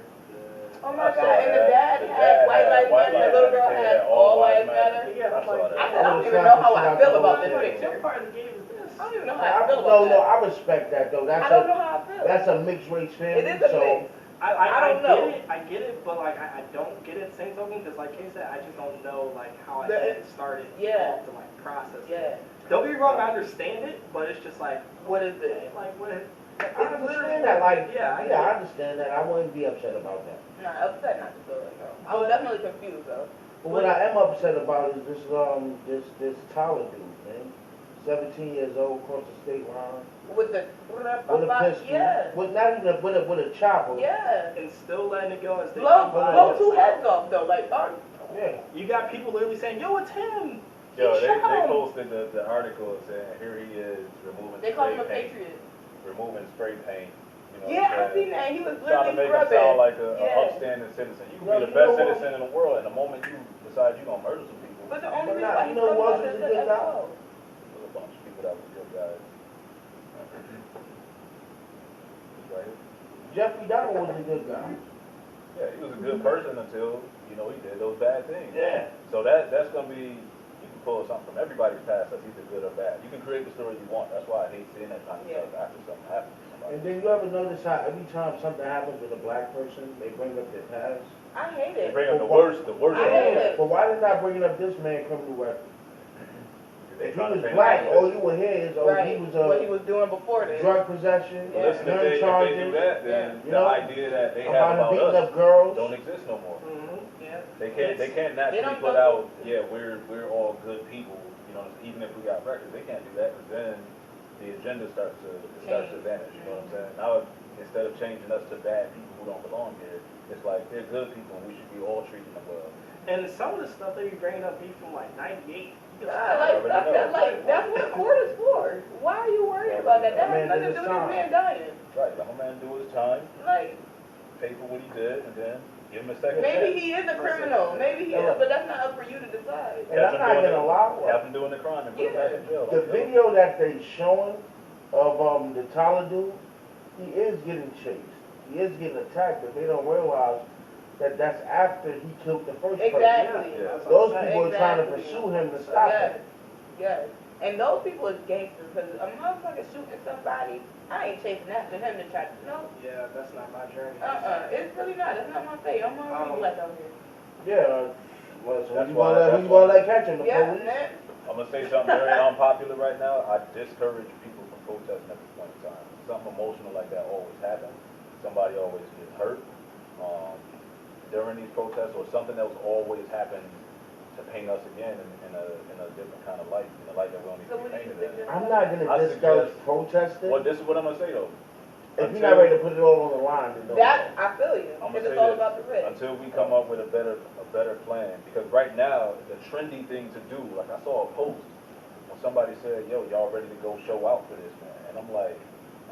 Oh my I saw God, and the that. dad The had dad white had lives white matter, the little girl lives had matter, all lives matter. Yeah, I saw like, that. I said, I don't even know how I feel about this picture. What part of the game is this? I don't even know how I feel about No, that. I respect that though. I don't know how I feel. That's a mixed race family. It is a so mix. I don't know. I get it, but like I don't get it same token because like Kay said, I just don't know like how I The- get started yeah. to like process it. Yeah. Don't get me wrong, I understand it, but it's just like, What is it? like what? I understand that, like, Yeah, I understand that, I wouldn't be upset about that. No, upset not to feel it though. I was definitely confused though. But what I am upset about is this Tyler dude, man. 17 years old, crossed the state line, With the with a pistol, yeah, with not even with a chopper. yeah. And still letting it go and stay Blow two heads off though, like Yeah. You got people literally saying, "Yo, it's him." Yo, they shot him. posted the article saying, here he is removing they call him a spray paint, patriot. removing spray paint. You know Yeah, what I I'm seen saying? that. He was Trying to literally make him scrubbing. sound like a Yeah. upstanding citizen. You can No, be the you best know what? citizen in the world, and the moment you decide you're gonna murder some people, But the only But reason not- why you he's know talking who else about is this a good guy? SSO. there's a bunch of people that was good guys. Right here. Jeffrey Dahmer was a good guy. Yeah, he was a good person until, he did those bad things. Yeah. So that's gonna be, you can pull something from everybody's past that's either good or bad. You can create the story you want. That's why I hate seeing that kind of stuff after something happens to somebody. And then you ever notice how every time something happens with a black person, they bring up their past? I hate They it. bring up the worst I of hate it. it. But why they not bringing up this man criminal record? They If he trying to was paint black, it all like you would hear is, Right. he was What he was doing before this. drug possession, Well, listen, if gun they do charges, that, then you the know, idea that they have about him about beating us up girls. don't exist no more. Yeah. They can't naturally don't put go- out, yeah, we're all good people, even if we got records, they can't do that, because then the agenda starts to vanish, you know what I'm saying? Now, instead of changing us to bad people who don't belong here, it's like, they're good people, and we should be all treating them well. And some of the stuff they be bringing up be from like '98. Yeah, that's what court is for. Why are you worried about that? That has Man, nothing to did do his with this man dying. Right, let my man do his time, Like, pay for what he did, and then give him a second maybe chance. he is a criminal. Maybe he is, but that's not up for you to decide. And I'm not gonna lie, Have him doing the crime and put him back in jail. the video that they showing of the Tyler dude, he is getting chased. He is getting attacked, but they don't realize that that's after he killed the first person. Exactly. Yeah. Those people are trying to Exactly. pursue him to stop Yes. him. Yes. And those people is gangsters, because a motherfucker shooting somebody, I ain't chasing after him to try to, no. Yeah, that's not my journey. It's really not. It's not my fate. I'm gonna be black out here. Yeah, well, so That's who why- you gonna let catch him? The Yeah, police? man. I'm gonna say something very unpopular right now. I discourage people from protesting at this point in time. Something emotional like that always happens. Somebody always gets hurt during these protests, or something else always happens to paint us again in a different kind of light, in a light that we don't need So to what be do you painted in. suggest? I'm not gonna I discourage suggest- protesting. Well, this is what I'm gonna say though. If you're not ready to put it all on the line, then don't. That, I feel you. I'm Because gonna it's say all this, about the risk. until we come up with a better plan, because right now, the trendy thing to do, like I saw a post, when somebody said, yo, y'all ready to go show out for this, man, and I'm like,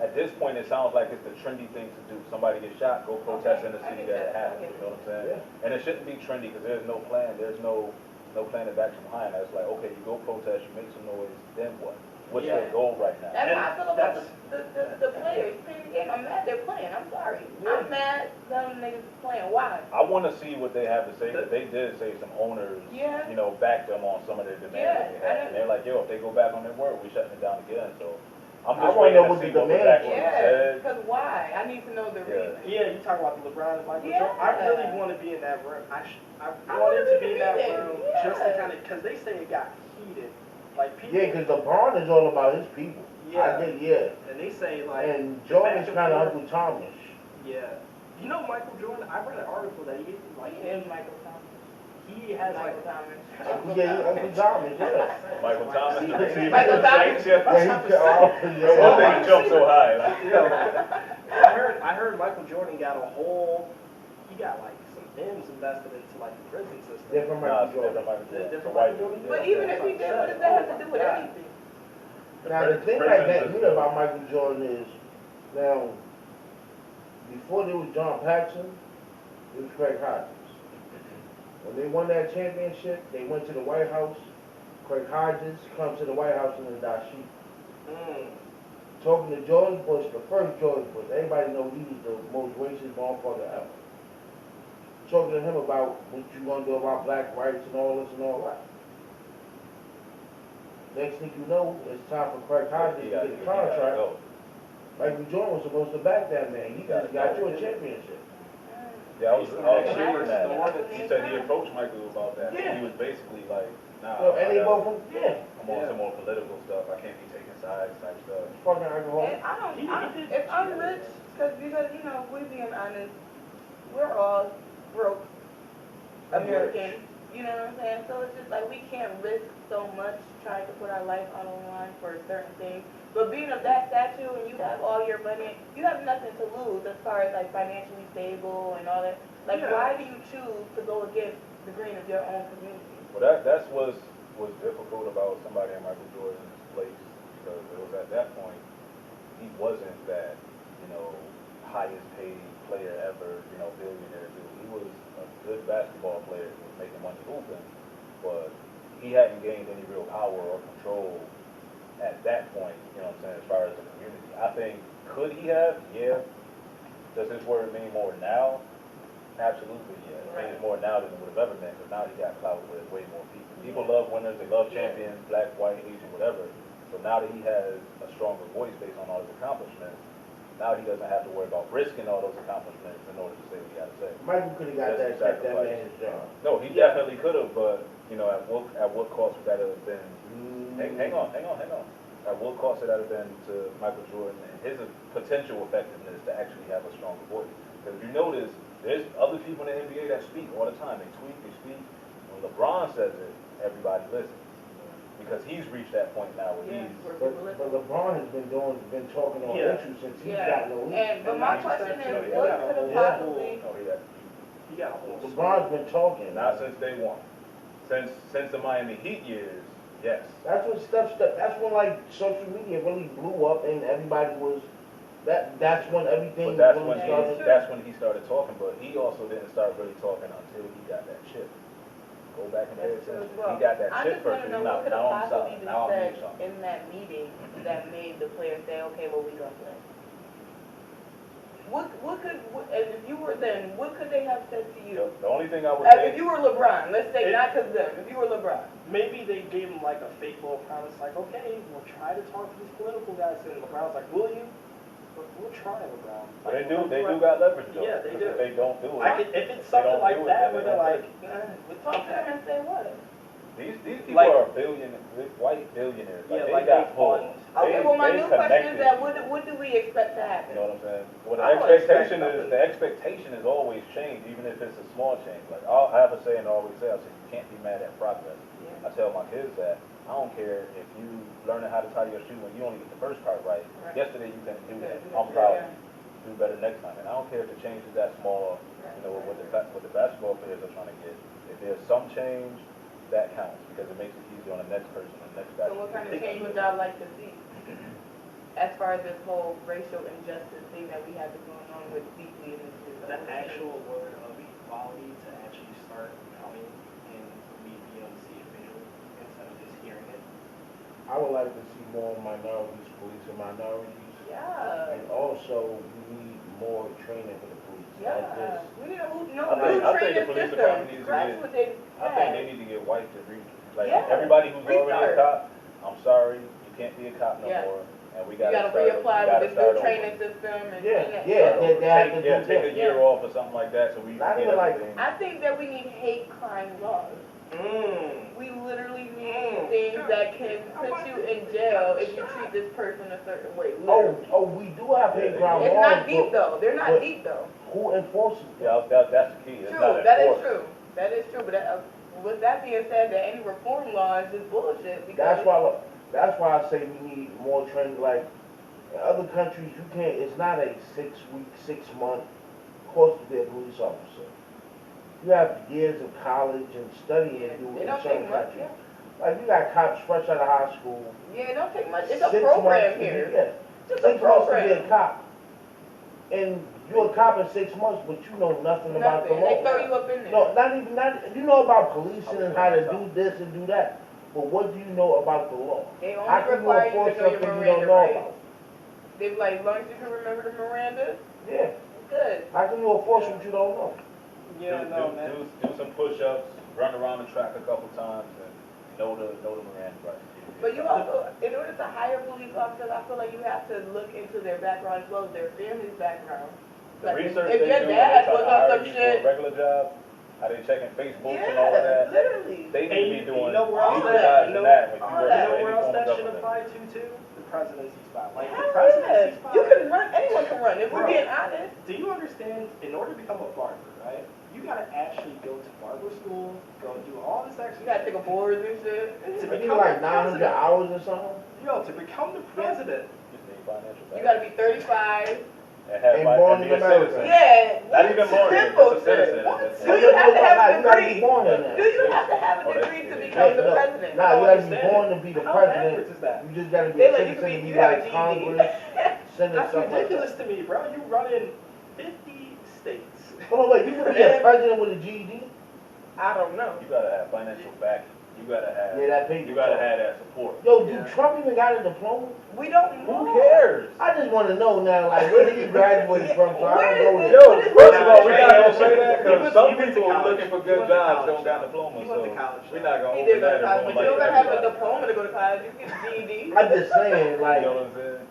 at this point, it sounds like it's the trendy thing to do. Somebody gets shot, go protest in the city that it happened, you know what I'm saying? Yeah. And it shouldn't be trendy, because there's no plan, there's no plan that backs behind that. It's like, okay, you go protest, you make some noise, then what? What's your goal right now? That's how I feel about the players playing the game. I'm mad they're playing. I'm sorry. I'm mad them niggas is playing. Why? I want to see what they have to say, but they did say some owners, Yeah. backed them on some of their demands that they Yeah, I had. know. And they're like, yo, if they go back on their word, we shutting it down again. So I'm I just wanna waiting know to what see the what was demands actually Yeah. said. Because why? I need to know the Yeah. reason. Yeah, you talk about the LeBron and Michael Yeah. Jordan. I really want to be in that room. I I wanted wanna to be in that be there. room Yeah. just to kind of, because they say it got heated. Like people. Yeah, because LeBron is all about his people. Yeah. I get, yeah. And they say like. And the Jordan's back kind of and Uncle Thomas. Yeah. You know Michael Jordan? I read an article that he like He is Michael Thomas. he has like. Michael Thomas. Yeah, Uncle Thomas, yeah. Michael Thomas, the receiver Michael for the Thomas? Saints, yeah. Yeah, he, I don't think he jumped so high. Like, I heard Michael Jordan got he got like some M's invested into like the prison system. Different nah, Michael it's Jordan. different Michael Jordan. Different The white Michael Jordan? dude, But yeah. even if he did, what does that have to do with anything? Now, the thing that got me about Michael Jordan is, now, before there was John Paxson, it was Craig Hodges. When they won that championship, they went to the White House. Craig Hodges comes to the White House in the dashiki. Talking to George Bush, the first George Bush, everybody know he was the most racist motherfucker ever. Talking to him about what you gonna do about black rights and all this and all that. Next thing you know, it's time for Craig Hodges to get a contract. Michael Jordan was supposed to back that man. He just got you a championship. Yeah, I was actually Yeah. reading that. The one that He said he approached Michael about that. Yeah. He was basically like, nah, So, and they I both, gotta- yeah, I'm on some more political stuff. I can't be taking sides type stuff. fucking alcohol. And if I'm rich, because you know, we being honest, we're all broke Americans. You know what I'm saying? So it's just like we can't risk so much trying to put our life on the line for certain things. But being of that stature and you have all your money, you have nothing to lose as far as like financially stable and all that. Like, Yeah. why do you choose to go against the grain of your own community? Well, that's was difficult about somebody in Michael Jordan's place because it was at that point he wasn't that, you know, highest paid player ever, you know, billionaire dude. He was a good basketball player who was making money hooping, but he hadn't gained any real power or control at that point, you know what I'm saying, as far as the community. I think, could he have? Yeah. Does his word mean more now? Absolutely, yeah. It means more now than it would have ever meant, because now he got clout with way more people. People love winners, they love champions, black, white, Asian, whatever. So now that he has a stronger voice based on all his accomplishments, now he doesn't have to worry about risking all those accomplishments in order to say what he got to say. Michael could have got That's that, the that sacrifice. man his job. No, he Yeah. definitely could have, but, you know, at what cost would that have been? Hang on. At what cost would that have been to Michael Jordan and his potential effectiveness to actually have a stronger voice? Because if you notice, there's other people in the NBA that speak all the time. They tweet, they speak. When LeBron says it, everybody listens. Because he's reached that point now where Yeah, he's... where But, people but listen. LeBron has been talking on Yeah. issue since he's Yeah. gotten the league. But my question is, Yeah. what could have Yeah. possibly? No, He got a whole LeBron's been talking. not since day one. Since the Miami Heat years, yes. That's when that's when like social media really blew up and everybody was, that's when everything But really Yeah, started. it's that's when he started talking, but he also didn't start really talking until he got that chip. Go back and pay That's true as attention. well. He got that I chip just first, want to and know he what now, could have now I'm possibly solid. been Now I'm said doing something. in that meeting that made the players say, okay, well, we gonna play. If you were then, what could they have said to you? The only thing I would If think, you were LeBron, let's say, not because them, if you were LeBron. Maybe they gave him like a fake little promise, like, okay, we'll try to talk to these political guys. And LeBron's like, will you? We'll try, LeBron. they do got leverage though. Yeah, they 'cause do. If they don't do Like, it, if it's They something don't like do it, that, then where they they're don't like, we'll Talk talk to them to and say what? these people Like- are white billionaires. Like, Yeah, they like got they pulled. fund. Okay, They- well, my they new question is connected. that what do we expect to You happen? know what I'm saying? Well, the I don't expectation expect is, nothing. the expectation is always change, even if it's a small change. Like, I have a saying I always say, I say, you can't be mad at progress. Yeah. I tell my kids that, I don't care if you learning how to tie your shoe and you only get the first part right. Right. Yesterday you couldn't do that. Yeah, I'm yeah, proud yeah. of you. Do better next time. And I don't care if the change is that small, you know, what the basketball players are trying to get. If there's some change, that counts because it makes it easier on the next person, the next guy. So what kind of change would y'all like to see? As far as this whole racial injustice thing that we have been going on with deeply in this news. The actual word of equality to actually start coming and we be able to see it visually instead of just hearing it. I would like to see more minorities, policing minorities. Yeah. And also, we need more training for the police. Like Yeah. this. We need a I new think the training police system. department needs to Scratch get- what they I think they had. need to get white to read. Like, Yeah, everybody who's already restart. a cop, I'm sorry, you can't be a cop no Yeah. more. And we You gotta gotta start, reapply we gotta with this start new over. training system and. Yeah, and- yeah, Start over. they have to Yeah, do take a that. year Yeah. off or something like that, so we Not get even like- everything. I think that we need hate crime laws. We literally need things that can put you in jail if you treat this person a certain way. Literally. Oh, we do have hate crime It's laws, not deep but though. They're not but- deep though. who enforces them? Yeah, that's the key. It's True, not that is enforced. true. That is true. But with that being said, that any reform law is just bullshit because That's why I say we need more training. Like in other countries, you can't. It's not a 6-week, 6-month course to be a police officer. You have years of college and studying to do it in don't certain take much. countries. Yeah. Like you got cops fresh out of high school. Yeah, it don't take much. It's a 6 program months to be- here. Yeah, Just a 6 months to be a program. cop. And you're a cop in 6 months, but you know nothing about the Nothing. They law. throw you up in there. No, not you know about policing and how to do this and do that. But what do you know about the law? They How only can you require you enforce to know your something you Miranda don't know rights. about? They be like, as long as you can remember the Miranda, Yeah. good. How can you enforce what you don't know? Yeah, no, man. Do some push-ups, run around the track a couple times, and know the Miranda rights. But you also, in order to hire police officers, I feel like you have to look into their background as well as their family's background. The Like, research if they your do when dad they try was to on hire some you shit- for a regular job, how they checking Facebook and all of Yeah, that. literally. They need to be doing You know where else deeper that- dives you than know- that when you all work that. You for know any where else form of that should government. apply to too? The presidency spot. Like the Hell presidency yeah. spot. You can run, anyone can run, if we're Bro. being honest. Do you understand? In order to become a barber, right? You gotta actually go to barber school, go do all this extra. You gotta take a shit. board and shit. To I think become like the 900 president. hours or something. Yo, to become the president. Just need financial You backing. gotta be 35. And have And my, born and be in a America. citizen. Yeah. Not even more than simple just a citizen. shit. That's- Do you have to have a You gotta be degree? born in that. Do you have to have Oh, a that's- degree to yeah. become the No, president? Nah, I you don't gotta be understand born it. to be the How president. backwards is that? You just gotta be They a like, you citizen can to be, be you have a like GED. Congress, Senate, That's stuff like ridiculous that. to me, bro. You running 50 states. Hold on, wait, you gonna be a president with a GED? I don't know. You gotta have financial backing. You gotta have. Yeah, that paper You gotta talk. have that support. Yo, Yeah. dude, Trump even got a diploma? We don't know. Who cares? I just wanna know now, like, where did he graduate from, so I Where don't go is there. it? Yo, What is first this? of all, we He gotta went- say that he because went- some he went to people college. looking for He good went to jobs college, don't got though. diplomas, He so went to college, we're though. not gonna He open did go that to college, and but like you don't gotta have a everybody. diploma to go to college. You can get a GED. I'm just saying, like, You know what I'm saying?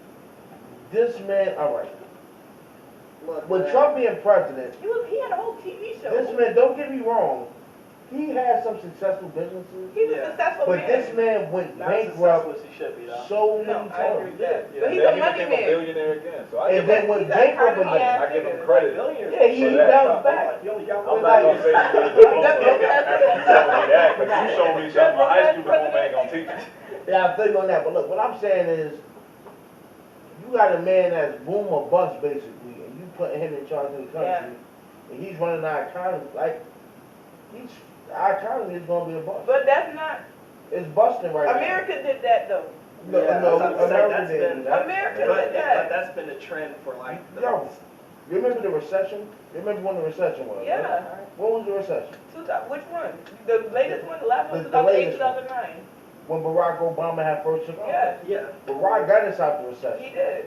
this man, alright, Look, with man. Trump being president, He had a whole TV show. this man, don't get me wrong, he has some successful businesses, He's a Yeah. successful but man. this man went Not as bankrupt successful as he should be, though. so No, many I agree with times. that. Yeah. But he's Then a he money became a man. billionaire again, so I And give then him, went He's a bankrupt economy again. ass I give him nigga. credit. Billionaires. Yeah, he For that. bounced back. You only got I'm one. not gonna say you need a diploma That's after you told me that, because you showed me something my high school diploma ain't gonna teach me. Yeah, I feel you on that, but look, what I'm saying is, you got a man that's boom or bust basically, and you putting him in charge of the country, Yeah. and he's running our economy, like, our economy is gonna be a bust. But that's not, It's busting right America did that though. now. Yeah, No, that's what I'm saying, America that's did been- that. America But, did that. that's been a trend for like the Yo, you remember the recession? You remember when the recession was? right? Yeah. When was the recession? Which one? The latest one, the last one, The 2008, latest one. 2009. When Barack Obama had first took office? Yeah, yeah. Barack got us out the he recession. did.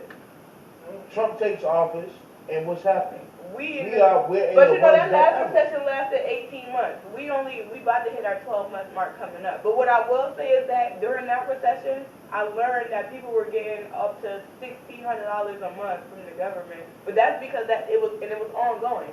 Trump takes office, and what's happening? We're We're in But the you know, that worst last ever. recession lasted 18 months. We about to hit our 12-month mark coming up. But what I will say is that during that recession, I learned that people were getting up to $1,600 a month from the government. But that's because it was ongoing.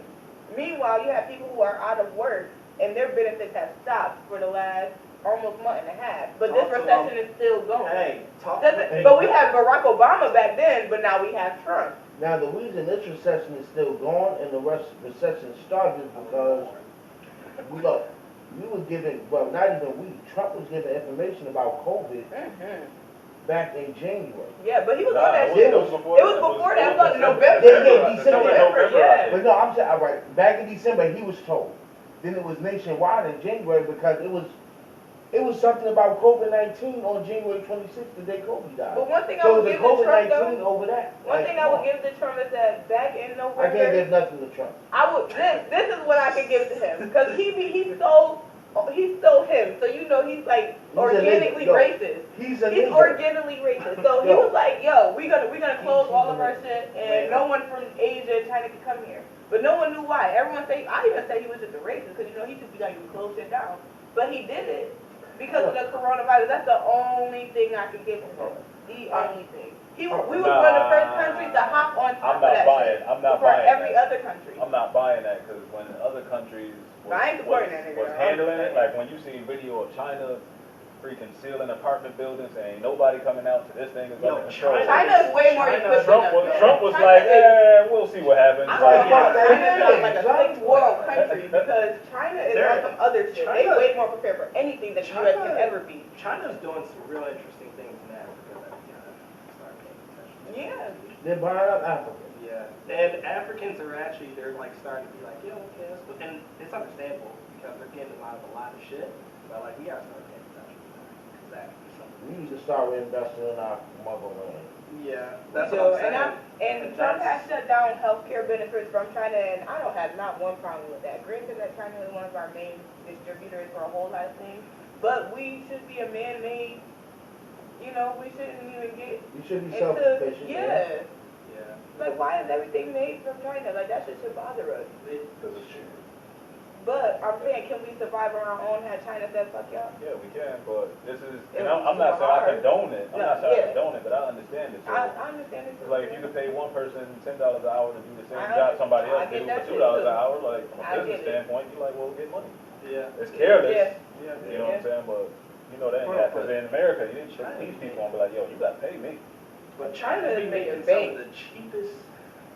Meanwhile, you have people who are out of work and their benefits have stopped for the last almost month and a half. But this Talk to recession is still going. Hey, talk But we had Barack Obama back then, but now we have Trump. Now, the reason this recession is still going and the recession started is because, look, we were given, well, not even we, Trump was giving information about COVID back in January. Yeah, but he was Nah, on that it shit. was before It was that. before that. It was like December. November. Yeah, December, November, yeah. But no, I'm saying, all right, back in December, he was told. Then it was nationwide in January because it was something about COVID-19 on January 26th, the day Kobe died. But one thing I So would the give to Trump COVID-19 though, over that. one Like, thing I would give to Trump is that back in I can't November, give nothing to Trump. this is what I could give to him because he's so him. So you know he's like He's a organically nigga. Yo, racist. He's a He's nigga. organically racist. So he Yo. was like, yo, we're gonna close He's all of a our nigga. shit and no one from Asia, China can come here. But no one knew why. Everyone I even said he was just a racist because you know he just be like, you close shit down. But he did it because of the coronavirus. That's the only thing I can give to him. The only thing. We was one of the first countries to hop on top I'm of not that buying. shit I'm not before buying every that. other country. I'm not buying that because when other countries I ain't supporting that nigga, was though. handling I'm it, like when you see video of China freaking sealing apartment buildings and ain't nobody coming out to this thing is Yo, under control. China is way more China- equipped than us. Trump was China like, is- we'll see what happens. I'm Like, talking about yeah. China is like a Yeah. sixth world country because China is They're- on some other shit. They China- way more prepared for anything that the U.S. can ever be. China's doing some real interesting things in Africa that we gotta start paying attention to. Yeah. They're buying up Africa. Yeah, and Africans are actually, they're like starting to be like, yo, okay, and it's understandable because they're getting a lot of shit, but like we gotta start paying attention to that because that is something. We need to start reinvesting in our motherland. Yeah, that's So, what I'm saying. and Trump has shut down healthcare benefits from China, and I don't have not one problem with that. Granted that China is one of our main distributors for a whole lot of things, but we should be a man-made, you know, we shouldn't even get You should be into, self-sufficient. yeah. Yeah. Like, why is everything made from China? Like, that shit should bother us. Because it's cheap. But I'm saying, can we survive on our own? Had China said, fuck y'all? Yeah, we can, but this is, It and was I'm not saying I hard. condone it, I'm No, not saying I yeah. condone it, but I understand it. So, I understand it. it's like if you could pay one person $10 an hour to do the same I job somebody I else get do that for shit, $2 too. an hour, like from a I business get it. standpoint, you're like, well, get money. Yeah. It's careless, Yeah. Yeah. you know what I'm saying, but you know that ain't Well, because in America, you didn't treat these people and be like, yo, you gotta pay me. But China China is be making making some bank. of the cheapest,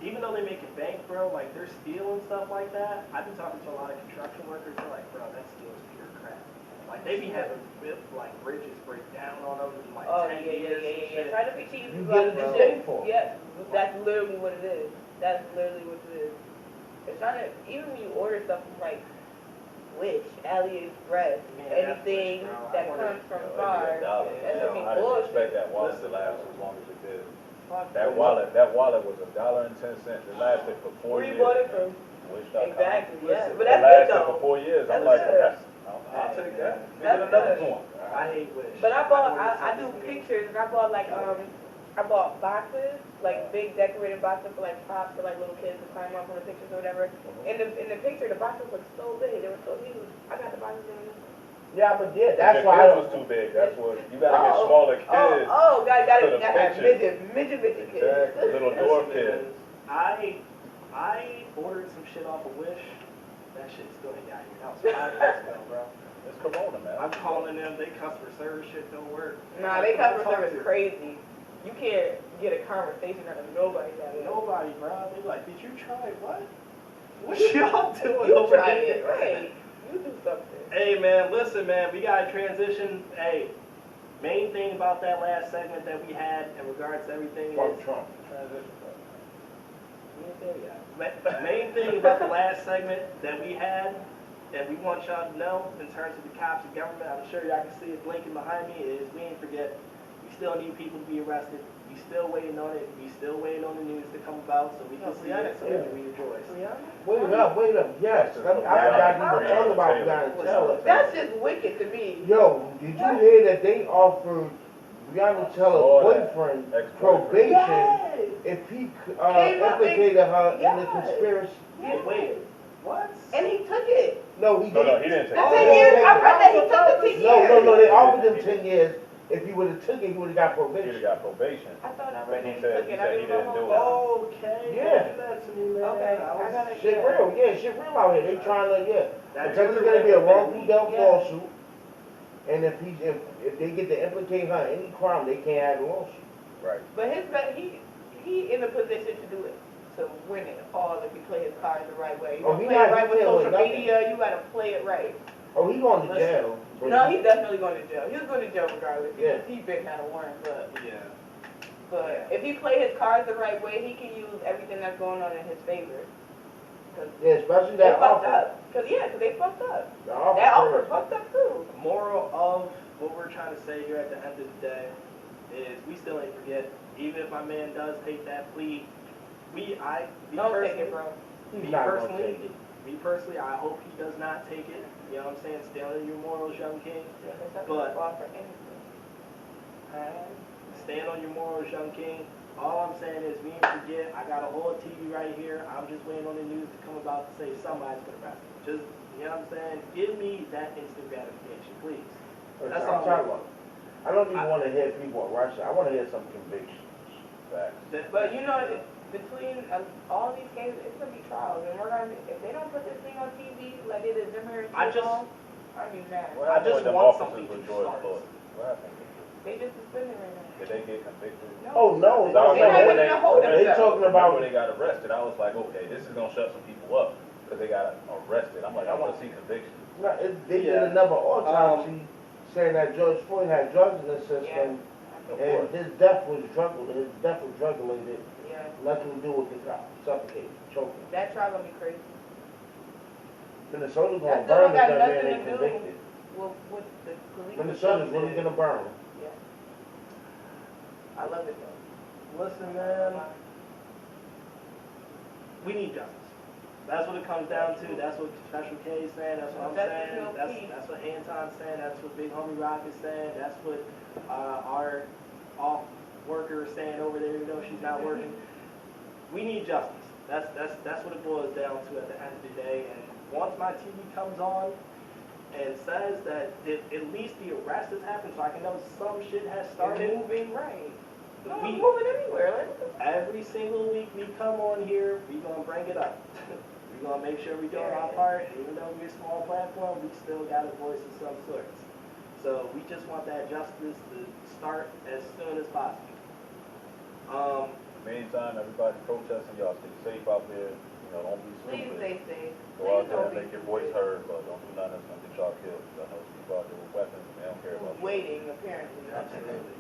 even though they making bank, bro, like their steel and stuff like that. I've been talking to a lot of construction workers, they're like, bro, that steel is pure crap. Like they be having like bridges break down on them in like Oh, 10 yeah, years and yeah. shit. Try to be cheap. You like get this what you shit. pay for. Yes, that's literally what it is. That's literally what it is. It's trying to, even when you order stuff from like Wish, AliExpress, Man, that's anything Wish, bro. I that ordered- comes from Yo, far, it'd be $1. that's You gonna know, be I didn't expect bullshit. that wallet to last as long as it did. Fuck That wallet was $1.10. It lasted for 4 Where years. you bought it from? Wish.com. Exactly, yeah. It But that's lasted good for though. 4 years. I'm That's like, good. that's, I'll take that. Get another good. one. I hate Wish. But I bought, ordered I do something from pictures, and I bought like, I bought boxes, like big decorated boxes for like props for like little kids to climb up on the pictures or whatever. In the picture, the boxes looked so big, they were so huge. I got the boxes in there. Yeah, but yeah, If that's your why I kids don't. was too big. That's what you gotta get smaller kids. Got to the picture. midget kids. Exactly. Little Listen, dwarf man, kids. I ordered some shit off of Wish. That shit still ain't got here. That was 5 years ago, bro. It's Corona, man. I'm calling them, they customer service shit don't work. Nah, they customer Talk service to- crazy. You can't get a conversation out of nobody that way. Nobody, bro. They like, did you try what? What y'all doing You over tried there? it, right? You do something. Hey, man, listen, man. We got to transition. Hey, main thing about that last segment that we had in regards to everything Fuck is... Trump. Main thing about the last segment that we had, and we want y'all to know in terms of the cops and government, I'm sure y'all can see it blinking behind me, is we ain't forget, we still need people to be arrested. We still waiting on it. We still waiting on the news to come about so we can see it, so we can rejoice. Wait up, yes. I got even talk about Breonna Taylor. That's just wicked to me. Yo, did you hear that they offered Breonna Taylor's boyfriend probation Yes. if he Came up and- implicated her in the Yes. conspiracy? Wait, what? And he took it. No, he No, didn't. he didn't take The it. 10 years, I read that he took the 10 years. No, they offered him 10 years. If he would have took it, he would have got He'd have probation. got probation. I thought I But read he that he said- took he it. said I he didn't know didn't do how it. Okay, Yeah. don't do that to me, man. Okay, I gotta Shit real, yeah, shit real out here. They trying to, yeah. That Because it's Twitter gonna be a record wrongful thing. death Yeah. lawsuit. And if they get to implicate her in any crime, they can't have a lawsuit. Right. But he in a position to do it, to win it all if you play his cards the right way. You Oh, wanna he play not it right with playing with social nothing. media, you gotta play it right. Oh, he going to Listen. jail. but No, he's definitely going to jail. He was going to jail regardless. Yeah. He's been had a warrant, Yeah. but if he play his cards the right way, he can use everything that's going on in his favor. Cause Yeah, especially they that fucked offer. up. Cause they fucked up. The offer That offer crazy. fucked up too. Moral of what we're trying to say here at the end of the day is we still ain't forget, even if my man does take that plea, me Don't take personally, it, bro. He's me not gonna personally, take it. me personally, I hope he does not take it. You know what I'm saying? Stand on your morals, young king. But- Offer anything. Stand on your morals, young king. All I'm saying is we ain't forget, I got a whole TV right here. I'm just waiting on the news to come about to say somebody's been arrested. Just, you know what I'm saying? Give me that instant gratification, please. That's all. I'm talking about. I don't even want to hear people arrested. I want to hear some convictions. Facts. But you know, between all these cases, it's gonna be trials, and we're gonna. If they don't put this thing on TV like they did Zimmer and I just- Shimon, I'd be mad. What I happened just with them want officers something with to George start. Floyd? What happened? They just suspended right now. Did they get convicted? Oh, no. Because I They're not remember even gonna hold They themselves. talking Remember about. when they got arrested, I was like, okay, this is gonna shut some people up because they got arrested. I'm like, I want to see convictions. No, they did another autopsy saying that George Floyd had drugs in his system, Of and course. his death was drug related, Yeah, nothing to do with the cop, suffocating, choking. that trial gonna be crazy. Minnesota's That gonna still burn don't if got that man nothing ain't to do convicted. with the police. Minnesota's really gonna burn. Yeah. I love it though. Listen, man, we need justice. That's what it comes down to. That's what Special K is saying. That's what I'm Justice saying. will be. That's what Anton's saying. That's what Big Homie Rock is saying. That's what our off worker is saying over there. You know, she's not working. We need justice. That's what it boils down to at the end of the day. And once my TV comes on and says that at least the arrest has happened, so I can know some shit has started. It's moving, right. No We- one's moving anywhere. Like, what the Every single week we come on here, we gonna bring it up. We gonna make sure we doing our part, and even though we're a small platform, we still got a voice of some sorts. So we just want that justice to start as soon as possible. Meantime, everybody protesting, y'all stay safe out there. You know, don't be Please stupid. stay safe. Go out Please there don't and be make your voice stupid. heard, but don't do nothing that's gonna get y'all killed. 'Cause I know there's people out there with weapons and they don't care about you. Waiting, apparently. Absolutely.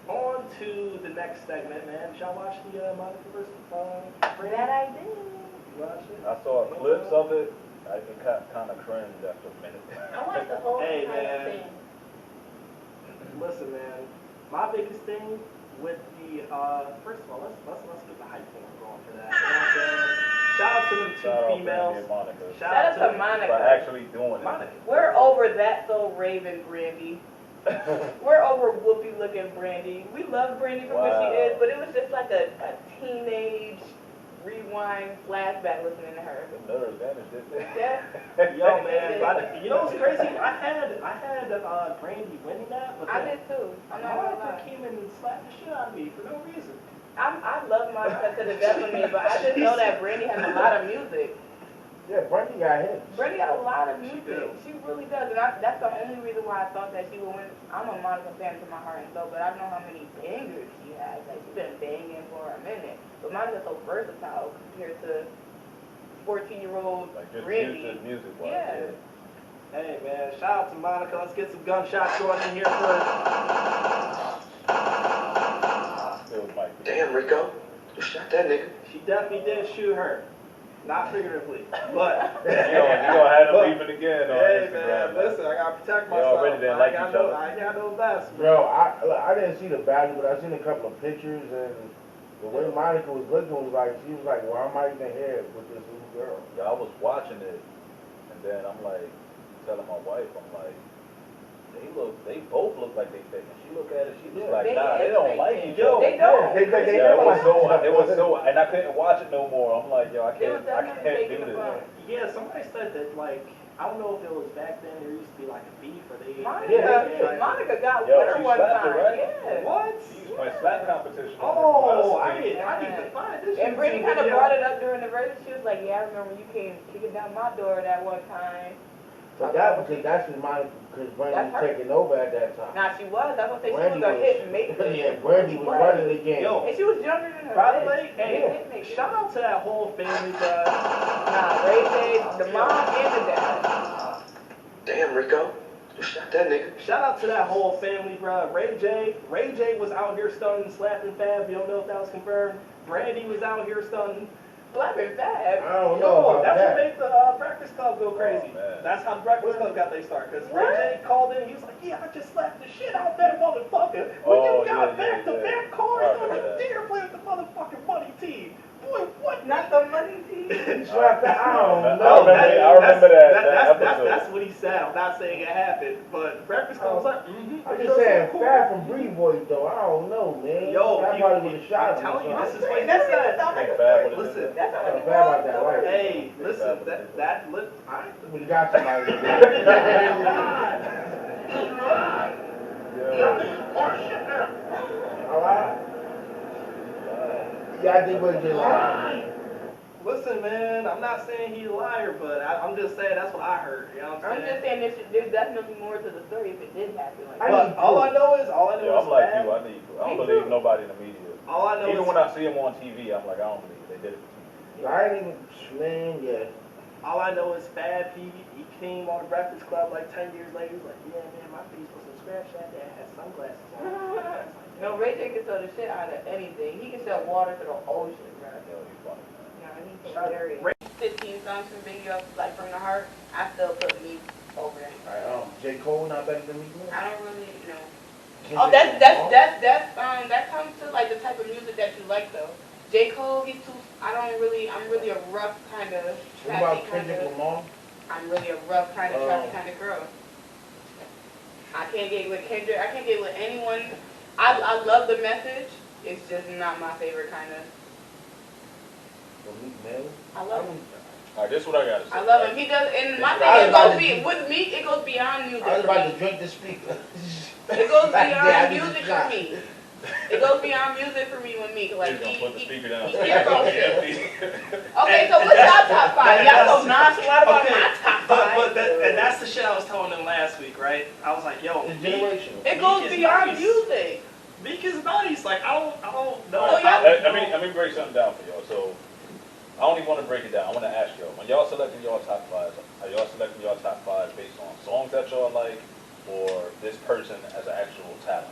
On to the next segment, man. Did y'all watch the Monica vs. Brandy? That I did. You watch it? I saw clips of it. I got kind of cringed after a minute. I watched the whole Hey, entire man. thing. Listen, man. My biggest thing with the first of all, let's get the hype horn going for that. You know what I'm saying? Shout out to them two Shout out Brandy females. and Monica Shout Shout out to for Monica. actually doing it. Monica. We're over that so Raven Brandy. We're over Whoopi looking Brandy. We love Brandy for what she Wow. is, but it was just like a teenage rewind flashback listening to her. The nerves vanished, didn't they? Yeah. Yo, man. You know what's crazy? I had Brandy winning that, but I then did too. I'm not gonna Monica lie. came in and slapped the shit out of me for no reason. I love Monica to the death of me, but I just know that Brandy has a lot of music. Yeah, Brandy got hits. Brandy got a lot of She music. do. She really does, and that's the only reason why I thought that she would win. I'm a Monica fan to my heart and soul, but I know how many bangers she has. Like, she's been banging for a minute. But Monica's so versatile compared to 14-year-old Like just Brandy. music wise. Yeah. Hey, man. Shout out to Monica. Let's get some gunshots going in here for Still might be. Damn, Rico. You shot that nigga. She definitely did shoot her. Not figuratively, but. You gonna have them beefing again on Hey, Instagram. man, listen, I gotta protect Y'all myself. already didn't like I each other. got no best. Bro, I didn't see the battle, but I seen a couple of pictures, and the way Monica was looking was like, she was like, why am I even here with this little girl? Yeah, I was watching it, and then I'm like, telling my wife, I'm like, they both look like they faking. She look at it, she was Yeah. like, They nah, they is don't faking. like each Yo, other. They don't. They Yeah, don't. it was so, and I couldn't watch it no more. I'm like, yo, I They was can't definitely do taking the this. fun. Yeah, somebody said that, like, I don't know if it was back then, there used to be like a beef or they. Monica got Yo, with her she one slapped her, time. right? Yeah. What? She was playing slap competition. Oh, I did. need to find this. And Brittany kind of brought it up during the verse. She was like, yeah, I remember you came kicking down my door that one time. But that's when Monica, because Brandy That's was her. taking over at that time. Now she was. That's what they she Brandy was a hit maker. Yeah, Brandy was running the game. Yo. And she was younger than her. By the bitch. way, She hey, was a hit maker. shout out to that whole family, bro. Nah, Ray J, the mom and the dad. Damn, Rico. You shot that nigga. Shout out to that whole family, bro. Ray J was out here stunning, slapping Fab. You don't know if that was confirmed. Brandy was out here stunning. Slapping Fab. I don't know No, about that's that. what made the Breakfast Club go crazy. Oh, man. That's how the Breakfast Club got their start. Because What? Ray J called in, he was like, yeah, I just slapped the shit out that motherfucker. When Oh, you got yeah, back-to-back yeah. cars, I don't remember you that. dare play with the motherfucking money team. Boy, what? Not the money team. Slap that, I don't I know. remember that episode. That's what he said. I'm not saying it happened, but Breakfast Club was like, I'm just saying, Fab from Breed Boys, though, I don't know, man. Yo, that you- probably would have shot I'm him. telling you, or this is something. what he That's said. sound like Fab a would've Listen, That's how Yeah, it Fab out that was. way. hey, listen, I We got somebody to do All right? Yeah, I think we're just like, listen, man. I'm not saying he's a liar, but I'm just saying that's what I heard. You know what I'm I'm just saying? saying there's definitely more to the story if it did happen like I that. need But all I know is Yeah, I'm like Fab. you. I need to. I don't Me believe too. nobody in the media. All I know Even is when I see them on TV, I'm like, I don't believe they did it for TV. I ain't even, man, yeah. all I know is Fab. He came on the Breakfast Club like 10 years later. He was like, yeah, man, my face was a scratch that day. I had sunglasses on. I was like, No, Ray J can sell the shit out of anything. He can sell water to the ocean, bro. Yo, he's funny, man. You know, he's Shout- hilarious. 15 songs from Biggie up, like from the heart. I still put me over that. All right, J. Cole not better than me? I don't really, you know. Kendrick Oh, that Lamar? comes to like the type of music that you like though. J. Cole, he's too. I'm really a rough kind of What about trappy kind Kendrick of. Lamar? I'm really a rough kind of Oh. trappy kind of girl. I can't get with Kendrick. I can't get with anyone. I love the message. It's just not my favorite kind of. for Meek Mill. I love him. All right, this is what I gotta say. I love him. He does, and my I thing, it was about goes to- with Meek, it goes beyond music. I was for about me. to drink the speaker. It goes Like, yeah, I beyond need a music shot. for me. It goes beyond music for me with Meek. He's Like gonna put the speaker down. he cares about shit. Yeah. Okay, so what's y'all top five? And Y'all that's- so nonchalant about okay, my top But five. and that's the shit I was telling them last week, right? I was like, yo, It's Meek, generational. It goes Meek is beyond nice. music. Meek is nice. Like I don't know. Oh, yeah. Let me break something down for y'all. So, I don't even want to break it down. I want to ask y'all, when y'all selecting y'all top five, are y'all selecting y'all top five based on songs that y'all like, or this person as an actual talent?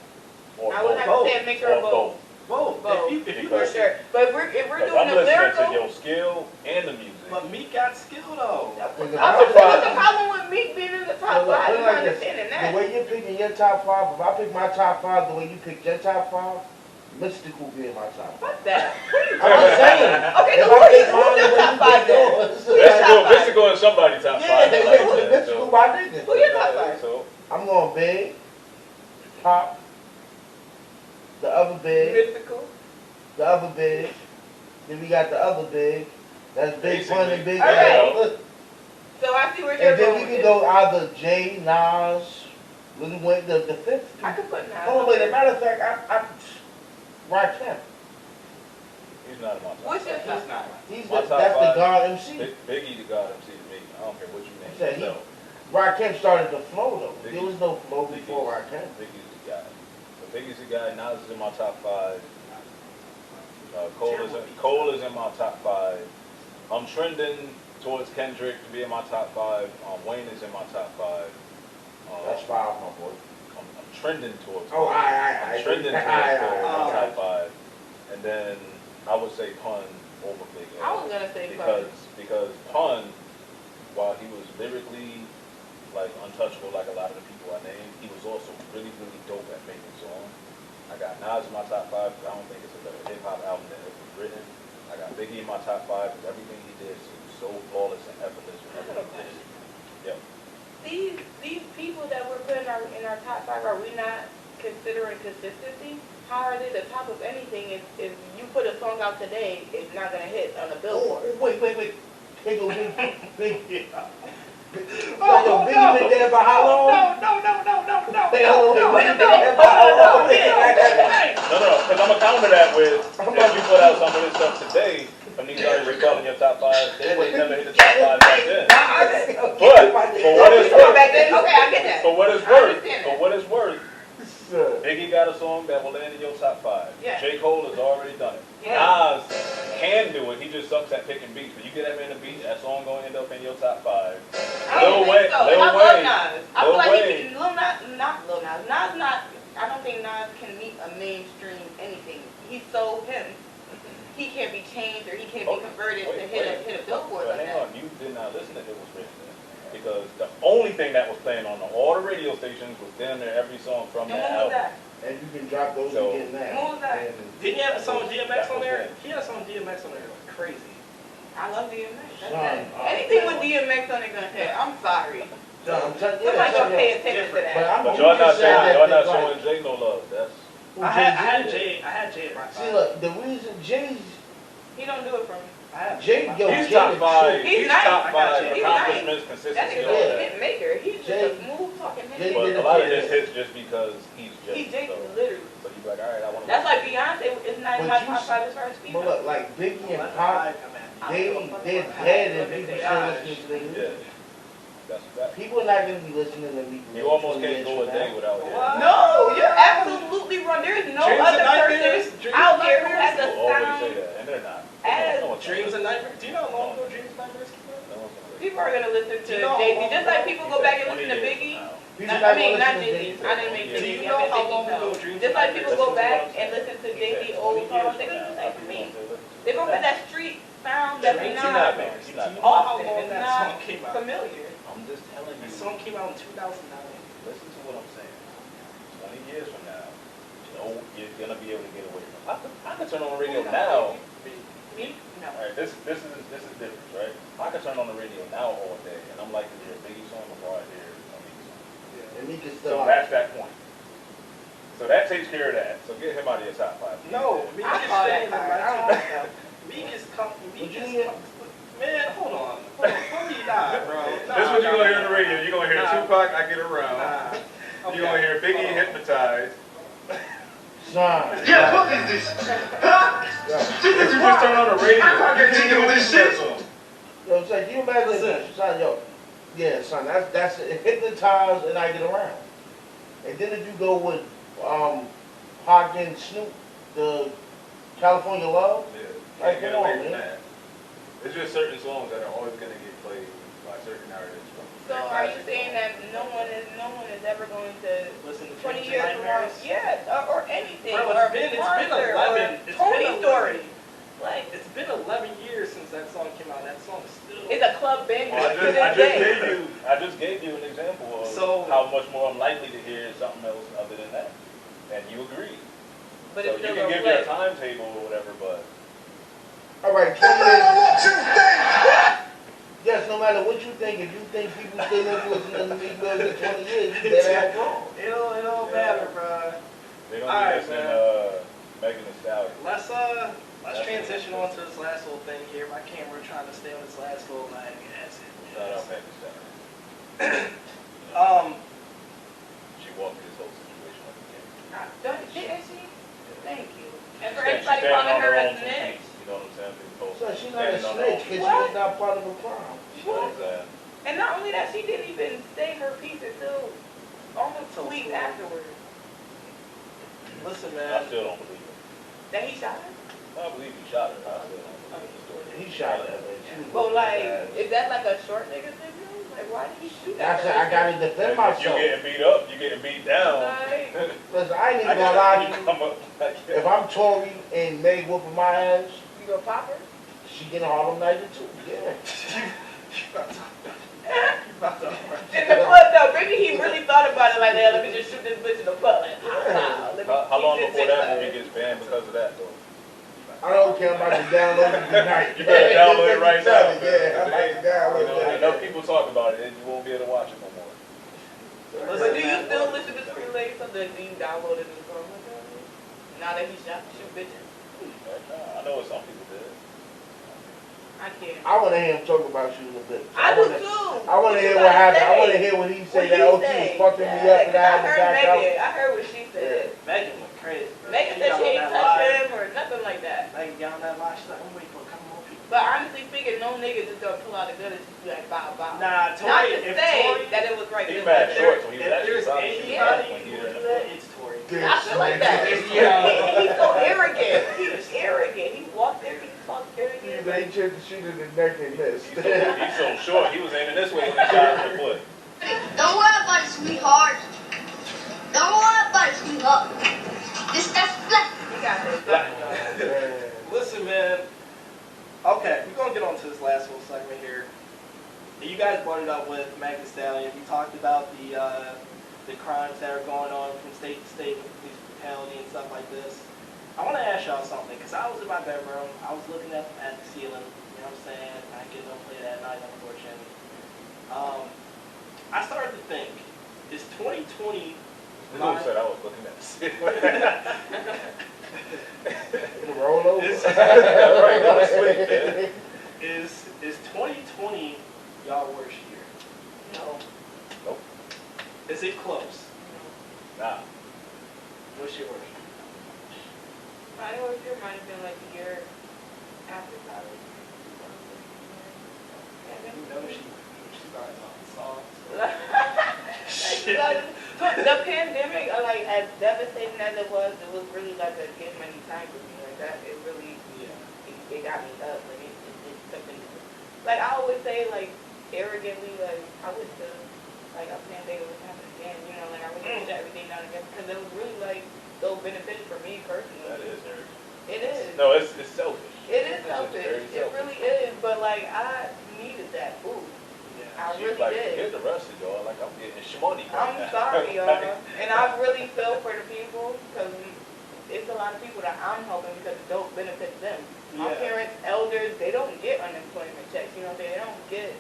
Or I would have to say a mixture of both. Both. Both. If you For Because- sure. But if we're Like, doing I'm the listening lyrical, to your skill and the music. but Meek got skill though. Nigga, I'm I'm what's the problem with Meek being in the top Look, five? put it I'm like not this. understanding The that. way you're picking your top five, if I pick my top five the way you pick your top five, Mystical be in my top five. Fuck that. I'm just saying. Okay, If so I pick who's mine the your way top you five pick then? yours, Who your Mystical, top five? Mystical in somebody's top yeah, five. I like that, Mystical so- my nigga. Who your top five? So, I'm going Big, Pop, the other Big, Mystical. the other Big, then we got the other Big, that's Big Pun and Big Alright. L. So I see where you're And then going we with can this. go either Jay, Nas, Lil Wayne, the fifth. I could put Nas. Oh, wait, as a matter of fact, I Rakim. he's not in my top What's your five. top He's not. five? He's My the, top that's the five. God MC. Biggie the God MC to me. I don't care what you name. He said he- So, Rakim started the flow though. There Biggie. was no flow before Rakim. Biggie's the guy. So Biggie's the guy. Nas is in my top five. Cole is in my top five. I'm trending towards Kendrick to be in my top five. Wayne is in my top five. That's five, my boy. I'm trending towards. Oh, I'm trending towards Cole in my Alright. top five. And then I would say Pun over Big L. I was gonna say because Pun, while he was lyrically like untouchable like a lot of the people I named, he was also really, really dope at making songs. I got Nas in my top five because I don't think it's a better hip hop album that ever was written. I got Biggie in my top five because everything he did seemed so flawless and effortless whenever he did it. Yep. These people that we're putting in our top five, are we not considering consistency? How are they the top of anything if you put a song out today, it's not gonna hit on the Oh, billboard? wait. Here go Big. Oh, Yo, Biggie been there for how long? No. Hey, hold on, wait a Biggie been there minute. for how long? No, because I'm gonna counter that with if you put out some of this stuff today, and these artists are calling your top five, they would never hit the top five back then. But for what it's Come worth, back then. Okay, I get that. for what it's I worth, understand for that. what it's worth, Sir. Biggie got a song that will land in your top five. Yeah. J. Cole has already done it. Yeah. Nas can do it. He just sucks at picking beats. When you get him in the beat, that song gonna end up in your top five. I don't Lil think Wayne- so. Lil And I love Wayne- Nas. I Lil feel like Wayne. he can, not Lil Nas. Nas not, I don't think Nas can meet a mainstream anything. He's so him. He can't be changed or he can't be converted to hit a billboard But like hang that. on, you did not listen to It Was Written Then. Because the only thing that was playing on all the radio stations was damn near every song from And that when was album. that? And you can drop those So- again now. What was that? And Didn't he have a song with DMX That's on what there? I'm saying. He had a song with DMX on there. Crazy. I love DMX. That's Son, that. Anything with DMX on it gonna hit. I'm sorry. John, I'm telling you, Somebody gonna pay yeah. attention to But that. I'm But y'all not just saying showing, that y'all not it's showing like- Jay no love. That's Who, I had Jay at my See, five. look, the reason Jay's He don't do it for me. I had Jay, yo, he's Jay top the five. truth. He's He's nice. top I got five you. He's accomplishments, That consistency, nigga's all a that. hit maker. He's just Jay- a smooth talking Jay hit. But did a it lot of for this him. hits just because he's Jay. He's Jay, So literally. you be like, all right, I want to. That's like Beyonce is not in But my you top s- five as far as But female. look, like Biggie and Let Pop, the vibe come at me. they're dead and people still listening to their Yeah, music. that's that. People are not gonna be listening to me. You almost can't go a day without hearing. What? No, you're absolutely wrong. There is no Dreams other and nightmares. person Dreams out and there who nightmares. has a People always say sound. that, and they're not. As No one's gonna Dreams listen. and Nightmares. Do you know how long ago Dreams and Nightmares came out? No one's gonna listen. People are gonna listen to You know how Jay-Z, long just like ago? people go back and 20 listen to years Biggie. now. People I not mean, gonna not listen to Jay-Z. Jay-Z. I didn't make Do Jay-Z. you I know meant how Biggie, long no. ago Dreams Just and like people Nightmares go back came out? and listen to Jay-Z Yeah, old 20 years songs, from they're gonna now, do the same for people me. gonna say, listen to They're gonna that. put that street sound that Dreams is and not not bad. Nightmares. You're not Do you bad. know how often, long it's that not song came out? familiar. I'm just telling The you. song came out in 2009. Listen to what I'm saying. 20 years from now, you know you're gonna be able to get away from. I can turn on the radio now. Me? No. All right, this is different, right? I can turn on the radio now all day, and I'm like to hear a Biggie song before I hear a Biggie song. And he can So still that's that point. So that takes care of that. So get him out of your top five. No, me I call that card. I don't know. Meek is coming. Would Meek you is hear- coming. Man, hold on. Before you die, bro. Nah, This is what you're nah, gonna hear on nah. the radio. You're gonna hear Nah. Tupac, I Get Around. Nah. You're gonna hear Biggie, Hold on. Hypnotized. Son. Yeah, what is this? Huh? Yo, If you just turn on the radio, I'm not you gonna can't deal hear with what this you shit. song. yo, son, can you imagine? Listen. Son, yo, yeah, son, that's it. Hypnotized and I Get Around. And then if you go with Pac and Snoop, the California Love. Yeah, Like, can't get come on, away from man. that. It's just certain songs that are always gonna get played by certain artists. So are you saying that no one is ever going to Listen to 20 Dreams years and from Nightmares. now, yeah, or anything, Bro, or it's been Monster, 11. or It's Tony been Story. 11. Like, It's been 11 years since that song came out. That song is still. it's a club banger Well, to this day. I just gave you an example of So- how much more I'm likely to hear something else other than that, and you agree. But So it's you still can gonna give your play. timetable or whatever, but All right, 20 years. Yes, no matter what you think, if you think people still listening to Meek Mill in 20 years, you better act wrong. It don't Yeah. matter, bro. they're All gonna right, be listening man. Megan Thee Stallion. Let's That's transition it. on to this last little thing here. My camera trying to stay on this last little line. Yes, Shout out yes. Megan Thee Stallion. She walked this whole situation like a king. Didn't she? Thank you. And for She's anybody standing calling on her a own two snitch, feet, you know what I'm saying? People So she's not a standing on her snitch own because What? she's not part of a crime. feet, you know what I'm saying? and not only that, she didn't even say her piece until almost 2 weeks afterwards. Listen, I man. still don't believe it. That he shot her. I believe he shot her. I still don't believe the story. He shot her, man. She was But like, bad. is that like a short nigga syndrome? Like, why did he shoot that That's it. I gotta defend If you myself. getting beat up, you getting beat down. Like, Listen, I ain't I even gonna lie to just you. come up like If I'm Tory and Meg whooping my ass, you gonna pop her? she getting Harlem Nights too. Yeah. In the foot though, maybe he really thought about it like, yeah, let me just shoot this bitch in the foot. Like, wow, let me How long keep this before bitch that up. movie gets banned because of that though? I don't care about the download it tonight. You better download it right now. Yeah, I like to download You know, it. enough people talk about it, and you won't be able to watch it no more. But do you still listen to Screenlay something? Do you download it in the phone? Now that he shot shoot bitches? I know what some people did. I can't. I want to hear him talk about shooting a bitch. I do wanna- too. I want to What hear you what gotta happened. I say? want to hear what he What said. he That OT was say? fucking me up Yeah, and 'cause I had to back I out. heard Megan. I heard what she said. Megan went crazy. Bro. Megan said got she on ain't that touched live. him or nothing like that. Megan got on that live. She's like, I'm waiting for a couple more people. But honestly speaking, no niggas is gonna pull out a gun and just be like, bow, bow. Nah, Not Tory. to If say Tory, that it was right. He's it was mad like short, there- so he's if actually there's probably anybody when who he would did do that, it's Tory. I feel like that. He's so arrogant. He's arrogant. He walked there, he talked arrogant. They tried to shoot in the neck and missed. He's so short, he was aiming this way when he shot her in the foot. Don't worry about it, sweetheart. Don't worry about it, sweetheart. That's flat. He got this. Listen, man. Okay, we're gonna get on to this last little segment here. You guys brought it up with Megan Thee Stallion. We talked about the crimes that are going on from state to state with police brutality and stuff like this. I want to ask y'all something, because I was in my bedroom, I was looking up at the ceiling, you know what I'm saying? I get no play that night, unfortunately. I started to think, is 2020 This dude said I was looking at the ceiling. Roll over. Right, go to sleep, man. is 2020 y'all worst year? No. Nope. Is it close? Nah. What's your worst? My worst year might have been like the year after college. You know she started talking songs. Like, the pandemic, like as devastating as it was really like a get money time for me. Like that, it really, it got me up. Like it did something. Like I always say, like arrogantly, like I wish like a pandemic would happen again. You know, like I wish I could shut everything down again because it was really like so beneficial for me personally. That is very. It is. No, it's selfish. It is It's just selfish. very It really is. But like I needed that boost. I She's really like, did. forget the rest of y'all. Like, I'm getting shmoney right I'm now. sorry, y'all. And I really feel for the people because it's a lot of people that I'm helping because it don't benefit them. My Yeah. parents, elders, they don't get unemployment checks. You know what I'm saying? They don't get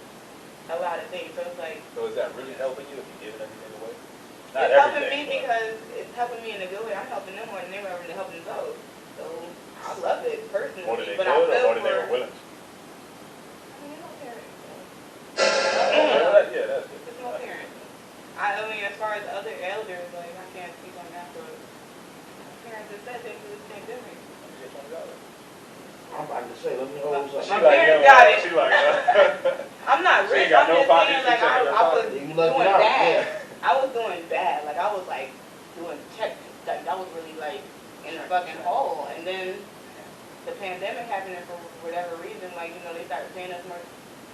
a lot of things. So it's like, So is that really helping you if you're giving everything away? Not it's helping everything, me but- because it's helping me in a good way. I'm helping them more than they were really helping themselves. So I love it personally, More than they but could, I or feel more than they were for. willing to? I mean, no parents. Yeah, that's it. There's no parents. I mean, as far as other elders, like, I can't speak on that, but my parents just said they do the same thing. I'm about to say, let me hold She My something. like, parents yeah, got it. she like, I'm not She ain't rich, got I'm no just pockets, saying, like, she taking her I was pockets. You doing lucked out, bad. yeah. I was doing bad, like, I was, like, doing checks, like, that was really, like, in the fucking hole, and then the pandemic happened, and for whatever reason, like, you know, they started paying us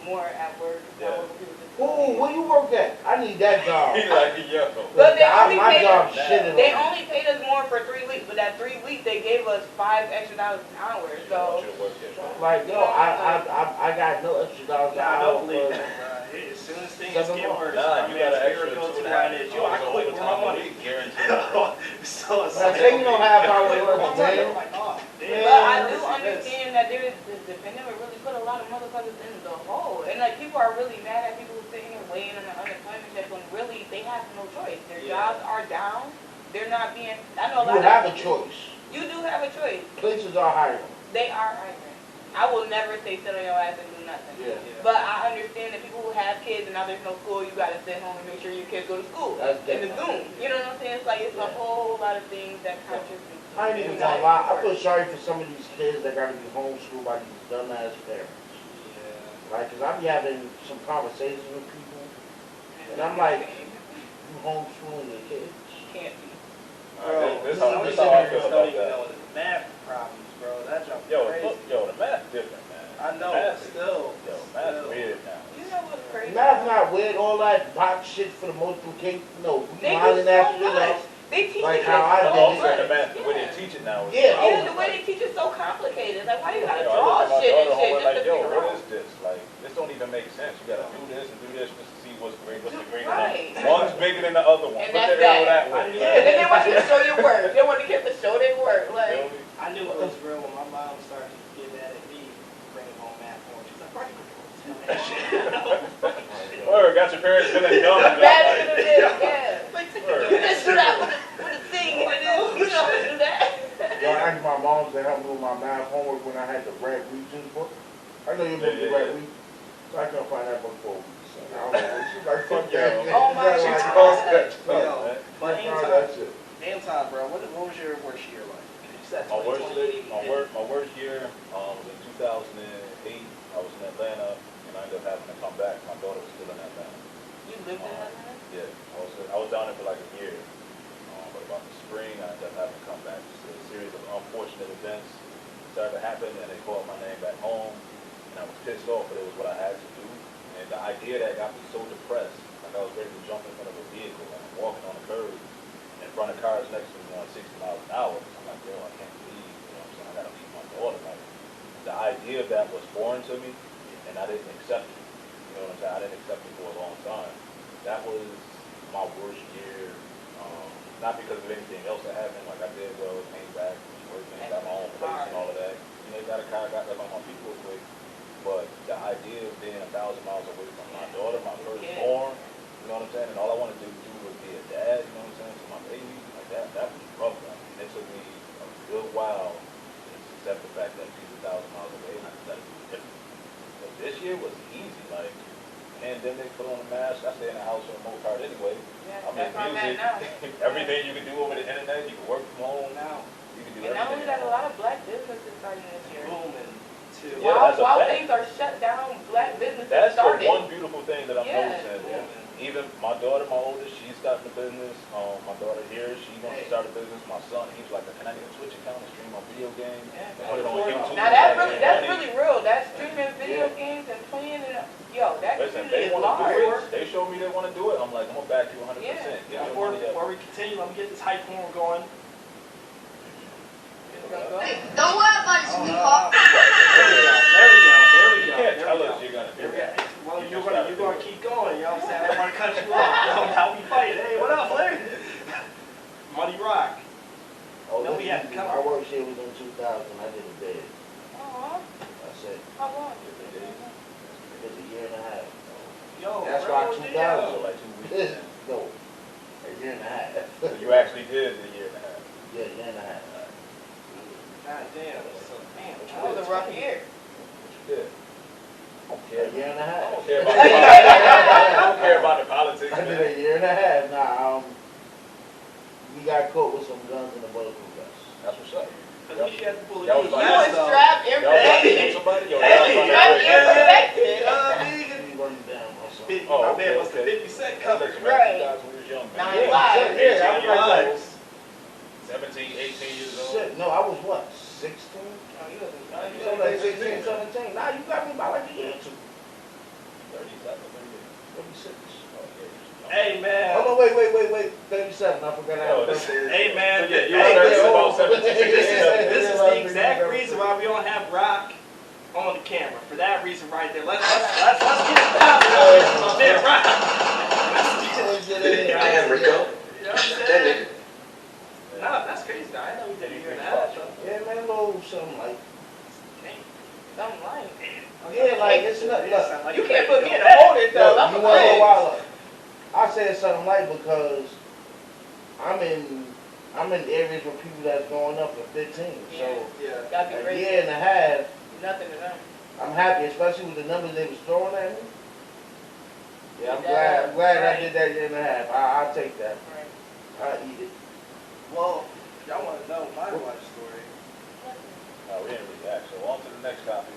more at work, Yeah. people just. Ooh, where you work at? I need that job. He like, yo. But they only My paid job us, shitting they on me. only paid us more for 3 weeks, but that 3 weeks, they gave us $5 extra an hour, I so. want you to work here. Like, yo, I got no extra dollars an Nah, I hour don't believe for- that, bro. As soon as things 7 get months. worse, Nah, my you man got an Spirit extra goes to 2.5 where it is. Yo, I hours quit with my overtime a money. week, guaranteed. So it's Like, say you don't have how it works, damn. Like, oh, damn. But I do understand that the pandemic really put a lot of motherfuckers in the hole. And like people are really mad at people who sitting here waiting on the unemployment check when really they have no choice. Their jobs are down. They're not being, I know a lot You of have a choice. You do have a choice. Places are hiring. They are hiring. I will never say sit on your ass and do nothing. Yeah. But I understand that people who have kids and now there's no school, you gotta sit home and make sure your kids go to school. That's In the different. Zoom. You know what I'm saying? It's like it's a Yeah. whole lot of things that contribute. I ain't even gonna lie, I feel sorry for some of these kids that gotta be homeschooled by these dumbass parents. Like, cause I be having some conversations with people, and I'm like, you homeschooling your kids? Can't be. Alright, this Some how I feel don't about even that. know the math problems, bro. That jump Yo, crazy. look, yo, the math's different, man. I know, Math but is- still. Yo, math's weird now. You know what's crazy? Math not weird, all that box shit for the multiplication, no, we They do lining that so shit much. up. They teach Like the how kids I so I'm did also it. saying the much. math, the way they teach it now is. Yeah, Yeah, the way they teach is so complicated. Like, why you gotta Yo, draw I look at my shit and daughter shit home just like, to yo, figure what out? is this? Like, this don't even make sense. You gotta do this and do this just to see what's great, what's the greater Right. number. One's bigger than the other one. And Put that's the arrow that. that way. And then they want you to show your work. They want the kids to show their work. Like, Feel me? I knew it was real when my mom started to get mad at me bringing home math home. She's like, why you tell that shit? Word, got your parents feeling dumb. I'm mad at it is, yeah. Word. You just do that with the thing. And then you know how to do that. Yo, I asked my mom to help me with my math homework when I had the Red Regions book. I know you remember the Yeah, Red yeah. Regions. So I couldn't find that book for a week. So I don't know. She's like, fuck Yo. that. Oh my She's God. like, Told that. Yo, but that shit. Anton, bro, what was your worst year like? You said My worst, 2020. my worst year was in 2008. I was in Atlanta, and I ended up having to come back. My daughter was still in Atlanta. You lived in Atlanta? Yeah, I was down there for like a year. But about the spring, I ended up having to come back. Just a series of unfortunate events started to happen, and they called my name back home. And I was pissed off, but it was what I had to do. And the idea that got me so depressed, like I was ready to jump in front of a vehicle, and I'm walking on the curb, in front of cars next to me going 60 miles an hour. I'm like, yo, I can't leave. You know what I'm saying? I gotta leave my daughter. Like, the idea of that was foreign to me, and I didn't accept it. You know what I'm saying? I didn't accept it for a long time. That was my worst year. Not because of anything else that happened. Like I did well, came back, working, got my own place and all of that. You know, got a car, got like all my people away. But the idea of being 1,000 miles away from my daughter, my firstborn, you know what I'm saying? And all I wanted to do was be a dad, you know what I'm saying, to my baby. Like that was rough. Like, it took me a good while to accept the fact that she's 1,000 miles away and I just gotta do it different. But this year was easy. Like, pandemic, put on a mask, I stay in the house for the most part anyway. Yeah, I make that's where I'm at music, now. everything you can do over the internet, you can work from home now. You can do And not only everything. that, a lot of black businesses starting this year. Booming, too. Yeah, While, that's a while fact. things are shut down, black businesses That's started. the one beautiful thing that I'm Yeah. noticing. Even my daughter, my oldest, she's starting a business. My daughter here, she wants to start a business. My son, he's like, can I get a Twitch account and stream my video games? Yeah. Put it on YouTube. Now that's Like, really real. That's streaming video games and playing and yo, that Listen, community they is want to do large. it. They show me they want to do it. I'm like, I'm gonna back you 100%. Yeah. Give me your Before, money up. before we continue, let me get this hype horn going. It's gonna go. Don't worry about it, sweetheart. There we go. You can't tell us you're gonna do that. Well, you're gonna keep going, you know what I'm saying? I don't want to cut you off. That's how we fight. Hey, what up, Larry? Muddy Rock. Oh, No, we had to come. my work shit was in 2000. I did a bid. Aw, That's it. how long? It was a year and a half. Yo, That's bro, why what the 2000. hell? So like 2 weeks. No, a year and a half. So you actually did a year and a half. Yeah, a year and a half. God damn. So, man, That was a rough year. Yeah. A year and a I half. don't care about the politics. I don't care about the politics, I did man. a year and a half. Nah, we got caught with some guns in the bulletproof vest. That's what's up. At least you had the bullet. That was You like- was strapped in Y'all about to protected. shoot somebody? Yo, Hey, y'all about to strapped break in it. protected. We running down or something. Oh, My okay, man was the okay. 50 Cent That's cover. like some Right. guys when we was young, man. Nine Yeah, lives. yeah, I was Your like, lives. 17, 18 years old. shit, no, I was what, 16? Oh, you was a You said like 16, 17. Nah, you got me by like a year or two. 37, 36. Oh, yeah. Hey, man. Oh, no, wait. 37. I forgot Yo, how this- Hey, man. So, yeah, you Hey, were listen, about 17, This is the exact 17. reason why we don't have Rock on the camera. For that reason right there. Let's get it down. My man, Rock. Damn, Rico. You know what I'm saying? Nah, that's crazy. Though. I know we did a year and a half. So. Yeah, man, a little something like. Something like. Yeah, like, it's not, Yeah, look. sound like You you can't ready to forget go. to hold it though. Look, I'm you a want to know kid. why? Look, I said something like because I'm in areas where people that's growing up are 15. So Yeah. Gotta be a ready. year and a half, Nothing to them. I'm happy, especially with the numbers they was throwing at me. Yeah, I'm Yeah, glad I right. did that year and a half. I'll take that. Right. I'll eat it. Well, y'all want to know my life story. No, we didn't really ask. So on to the next topic.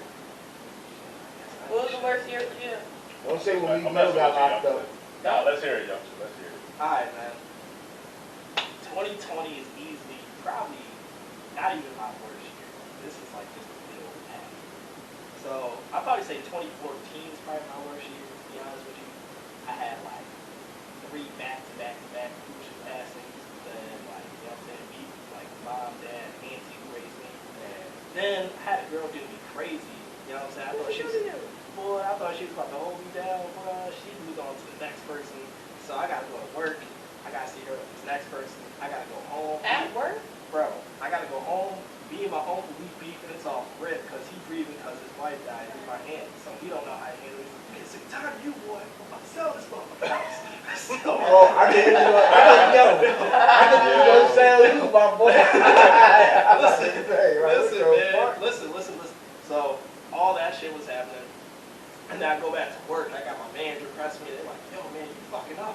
What was the worst year for you? Don't say when we I'm know messing got with you, locked up. youngster. Nah, let's hear it, youngster. Let's hear it. Alright, man. 2020 is easily, probably, not even my worst year. This is like just a middle path. So, I'd probably say 2014 is probably my worst year, to be honest with you. I had like 3 back-to-back-to-back crucial passings, then like, you know what I'm saying, beat like mom, dad, auntie who raised me. And then I had a girl do me crazy, you know what I'm saying? I thought she was about to hold me down, but she moved on to the next person. So I gotta go to work. I gotta see her with this next person. I gotta go home. At work? Bro, I gotta go home. Me and my uncle, we beefing. It's all rip because he grieving because his wife died in my hand. So he don't know how to handle it. He's sick tired of you, boy. I'm about to sell this motherfucker house. So, Oh, I didn't know. I didn't you gonna sell you, my boy. listen. So all that shit was happening. And then I go back to work. I got my manager pressing me. They're like, yo, man, you fucking up.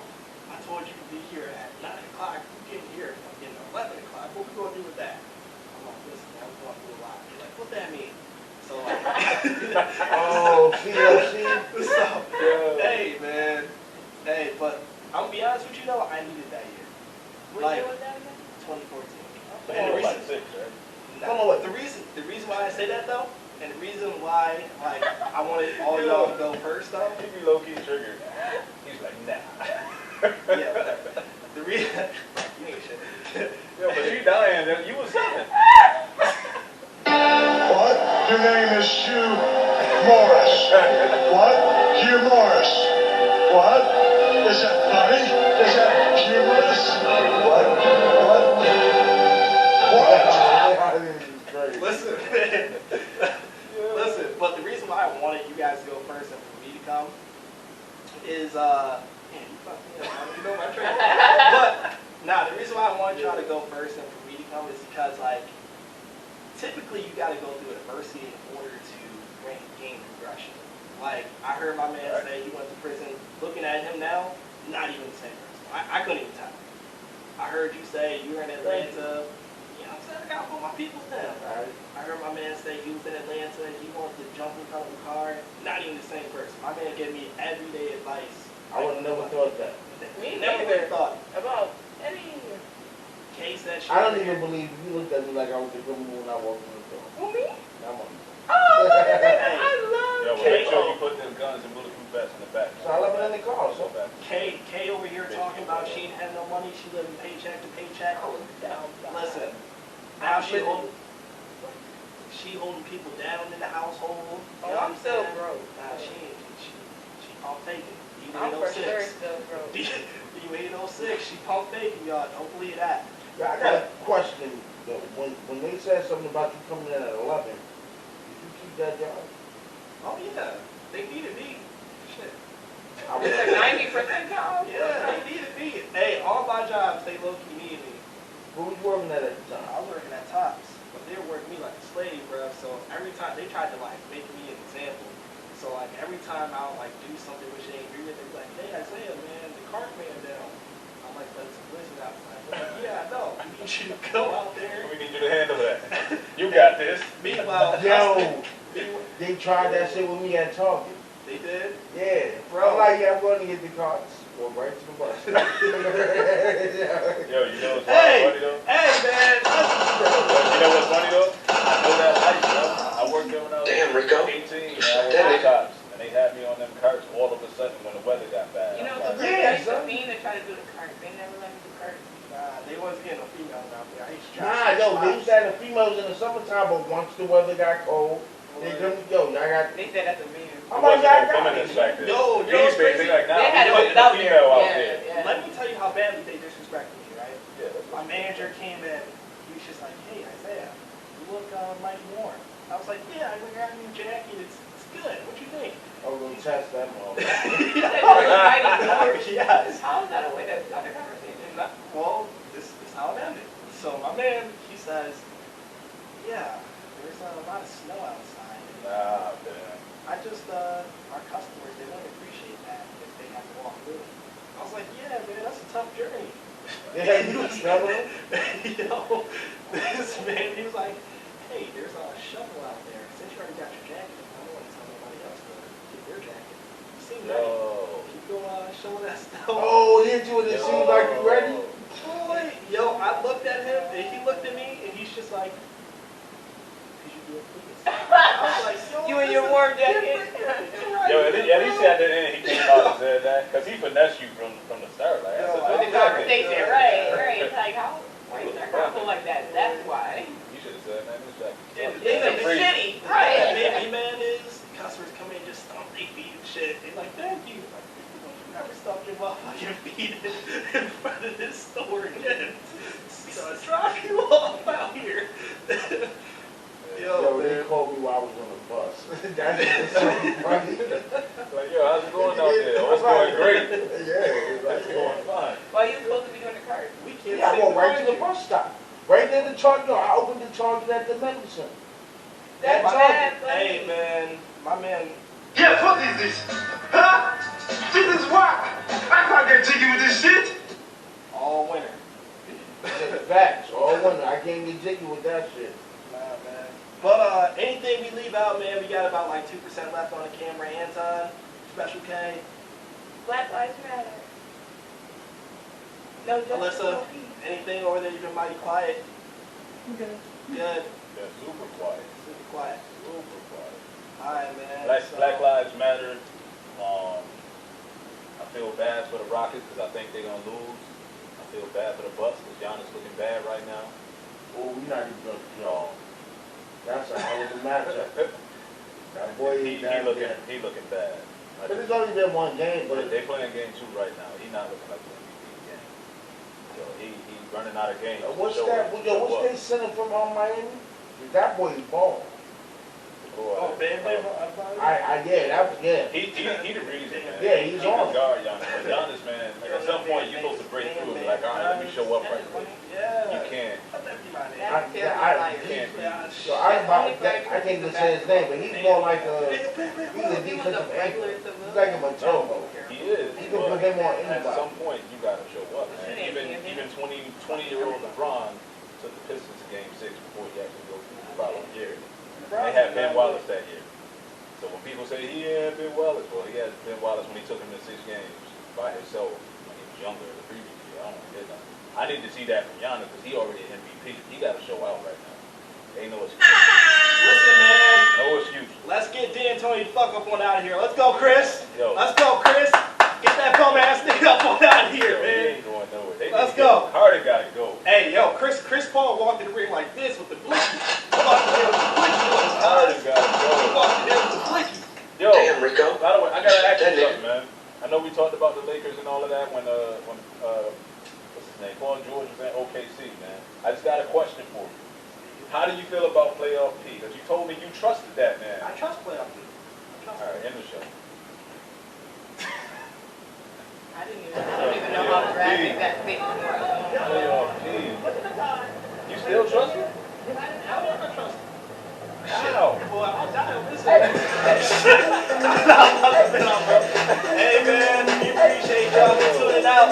I told you to be here at 9 o'clock. You get here at 11 o'clock. What we gonna do with that? I'm like, listen, man, I'm going through a lot. They're like, what that mean? So like, Oh, see. so, hey, man. Hey, but I'm gonna be honest with you though, I needed that year. What Like, year was that again? 2014. So And the you were like reason, 6, right? the reason why I say that though, and the reason why like I wanted all y'all to go first though, He be low-key triggered. He's like, nah. yeah, whatever. The reason you ain't shit. Yo, but you dying, then you was 7. What? Your name is Hugh Morris. What? Hugh Morris. What? Is that funny? Is that humorous? What? Listen, but the reason why I wanted you guys to go first and for me to come is man, you fucked me up. I don't even know my train. But the reason why I wanted y'all to go first and for me to come is because like typically you gotta go through adversity in order to gain progression. Like I heard my man say he went to prison. Looking at him now, not even the same person. I couldn't even tell. I heard you say you were in Atlanta. You know what I'm saying? I gotta put my people down. I heard my man say he was in Atlanta and he wanted to jump in front of a car. Not even the same person. My man gave me everyday advice. I would have never thought that. Me never would have thought. About any. Kay said she I don't even believe you looked at me like I was a good when I walked in the door. Who, me? I'm on. Oh, I love Yo, well, make sure you put them guns and bulletproof vests in the back. So I left it in the car, so. Kay over here talking about she ain't had no money. She living paycheck to paycheck. Listen, now she holding people down in the household. Oh, I'm still broke. Nah, she pump faking. I'm for sure D806. still broke. D806. She pump faking, y'all. Don't believe that. Yeah, I got a question though. When they said something about you coming in at 11, did you keep that job? Oh yeah, they needed me. Shit. I was It's a 90% job. Yeah, they needed me. Hey, all my jobs, they low-key needed me. Who was you working at the time? I was working at Tops. they were working me like a slave, bro. So every time they tried to like make me an example. So like every time I would like do something which they agree with, they'd be like, hey Isaiah, man, the cart man down. I'm like, but it's a blizzard outside. They're like, yeah, I know. We need you to go out there. We need you to handle that. You got this. Meanwhile, Yo, they tried that shit with me at Target. they did. Yeah, Bro. I'm like, yeah, I'm going to get the cards. Go right to the bus. Yo, you know what's Hey, funny though? hey, man. You know what's funny though? I know that life, bro. I worked there when I was 18, and I worked at Cops, and they had me on them carts all of a sudden when the weather got bad. You know, I'm the like, first guys mean to try to do the cart. They never let me do carts. Nah, they wasn't getting no females out there. I used to try Nah, to yo, switch they used to have the females in the summertime, but once the weather got cold, they couldn't go. Y'all got. They said that's a man. I'm like, y'all got feminist back then. Yo, These days, crazy. they like, nah, They had we it putting without the female out there. there. Yeah. Let me tell you how badly they disrespected me, right? Yeah, that's My manager came in. He was just like, hey, Isaiah, you look mighty warm. I was like, yeah, I got a new jacket. It's good. What you think? Oh, we'll test that motherfucker. Yes. How is that a way to start a conversation? Well, this is how it ended. So my man, he says, yeah, there's a lot of snow outside. Nah, man. I just, our customers, they wouldn't appreciate that if they had to walk through it. I was like, yeah, man, that's a tough journey. Yeah, you smell it? Yo, this man, he was like, hey, there's a shovel out there. Since you already got your jacket, I don't want to tell nobody else to get their jacket. You seem ready. Yo. Keep going, shovel that snow. Oh, he into it. It seems like you ready. Boy, yo, I looked at him, and he looked at me, and he's just like, could you do it, please? I was like, yo, You and this your is warm jacket. different. Yo, at least at the end, he came out and said that, because he finessed you from the start. Like, that's Yo, a With the conversation, right. It's like, how? Why you start talking like that? That's why. You should have said, man, this jacket. It's free. shitty. Yeah, Right. maybe man is customers come in just stomp their feet and shit. They're like, thank you. Like, you never stomp your motherfucking feet in front of this store again. So I drop you off out here. Yo, Yo, they man. called me while I was on the bus. That's so funny. Like, yo, how's it going out there? Oh, it's going great. Yeah, it's like It's going fine. Why you supposed to be doing the cart? We can't Yeah, I sit go right to behind the you. bus stop. Right there, the charge. No, I opened the charge at the medical center. That's That bad, charge. buddy. Hey, man. My man. Yes, what is this? Huh? This is why I can't get jiggy with this shit. All winter. Facts. All winter. I can't get jiggy with that shit. Nah, man. But anything we leave out, man, we got about like 2% left on the camera. Anton, Special K, Black Lives Matter. No justice, Alyssa, no peace. anything over there? You've been mighty quiet. Good. Good. They're super quiet. Super quiet. Super quiet. All right, man. Black Lives Matter. I feel bad for the Rockets because I think they're going to lose. I feel bad for the Bucks because Giannis looking bad right now. Oh, we're not even going to go. That's a hell of a matchup. That boy He is down looking there. he looking bad. But it's only been one game, but They playing game 2 right now. He not looking like the MVP game. So he running out of games. what's So, that? Yo, what? what's they sending from Miami? That boy is ball. Oh, Bam Bam. Yeah. He the reason, man. Yeah, he's he on. can guard Giannis. But Giannis, man, like at some point you're supposed to break through and be like, all right, let me show up right quick. Yeah. You can't. Let that be my name. That's You can't be. So I can't even say his name, but he's more like he's a defensive anchor. He's like a Matumbo. He is. You can put him on At anybody. some point, you got to show up, man. Even 20-year-old LeBron took the Pistons to Game 6 before he actually go through the following year. They had Ben Wallace that year. So when people say he had Ben Wallace, well, he had Ben Wallace when he took him to 6 games by himself when he was younger the previous year. I don't want to get that. I need to see that from Giannis because he already an MVP. He got to show out right now. Ain't no excuse. Listen, man. No excuse. Let's get D'Antoni the fuck up on out of here. Let's go, Chris. Yo. Let's go, Chris. Get that bum ass nigga up on out of here, Yo, he man. ain't going nowhere. They Let's need to go. get- Harden got to go. Hey, yo, Chris Paul walked in the ring like this with the blicky. Walked in there with the blicky on his Harden eyes. got to go. Walked in there with the blicky. Yo, Damn, Rico. by the way, I gotta ask you That nigga. something, man. I know we talked about the Lakers and all of that when what's his name, Paul George was at OKC, man. I just got a question for you. How do you feel about playoff P? Because you told me you trusted that man. I trust playoff team. I trust All right, end the show. I don't even know how graphic that thing was. Playoff P. You still trust him? How? Boy, I'll die on this one. Hey man, we appreciate y'all for tuning out.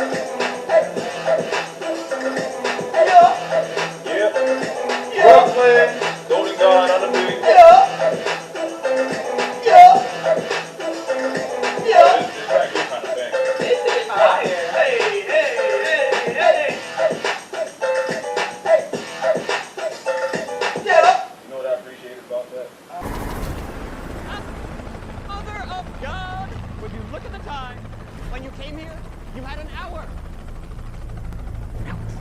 Yep. Brooklyn, Golden God on the beat. This track is kind of bang. This is fire. Hey, hey, hey, hey. You know what I appreciate about that? Mother of God! Would you look at the time? When you came here, you had an hour. Now it's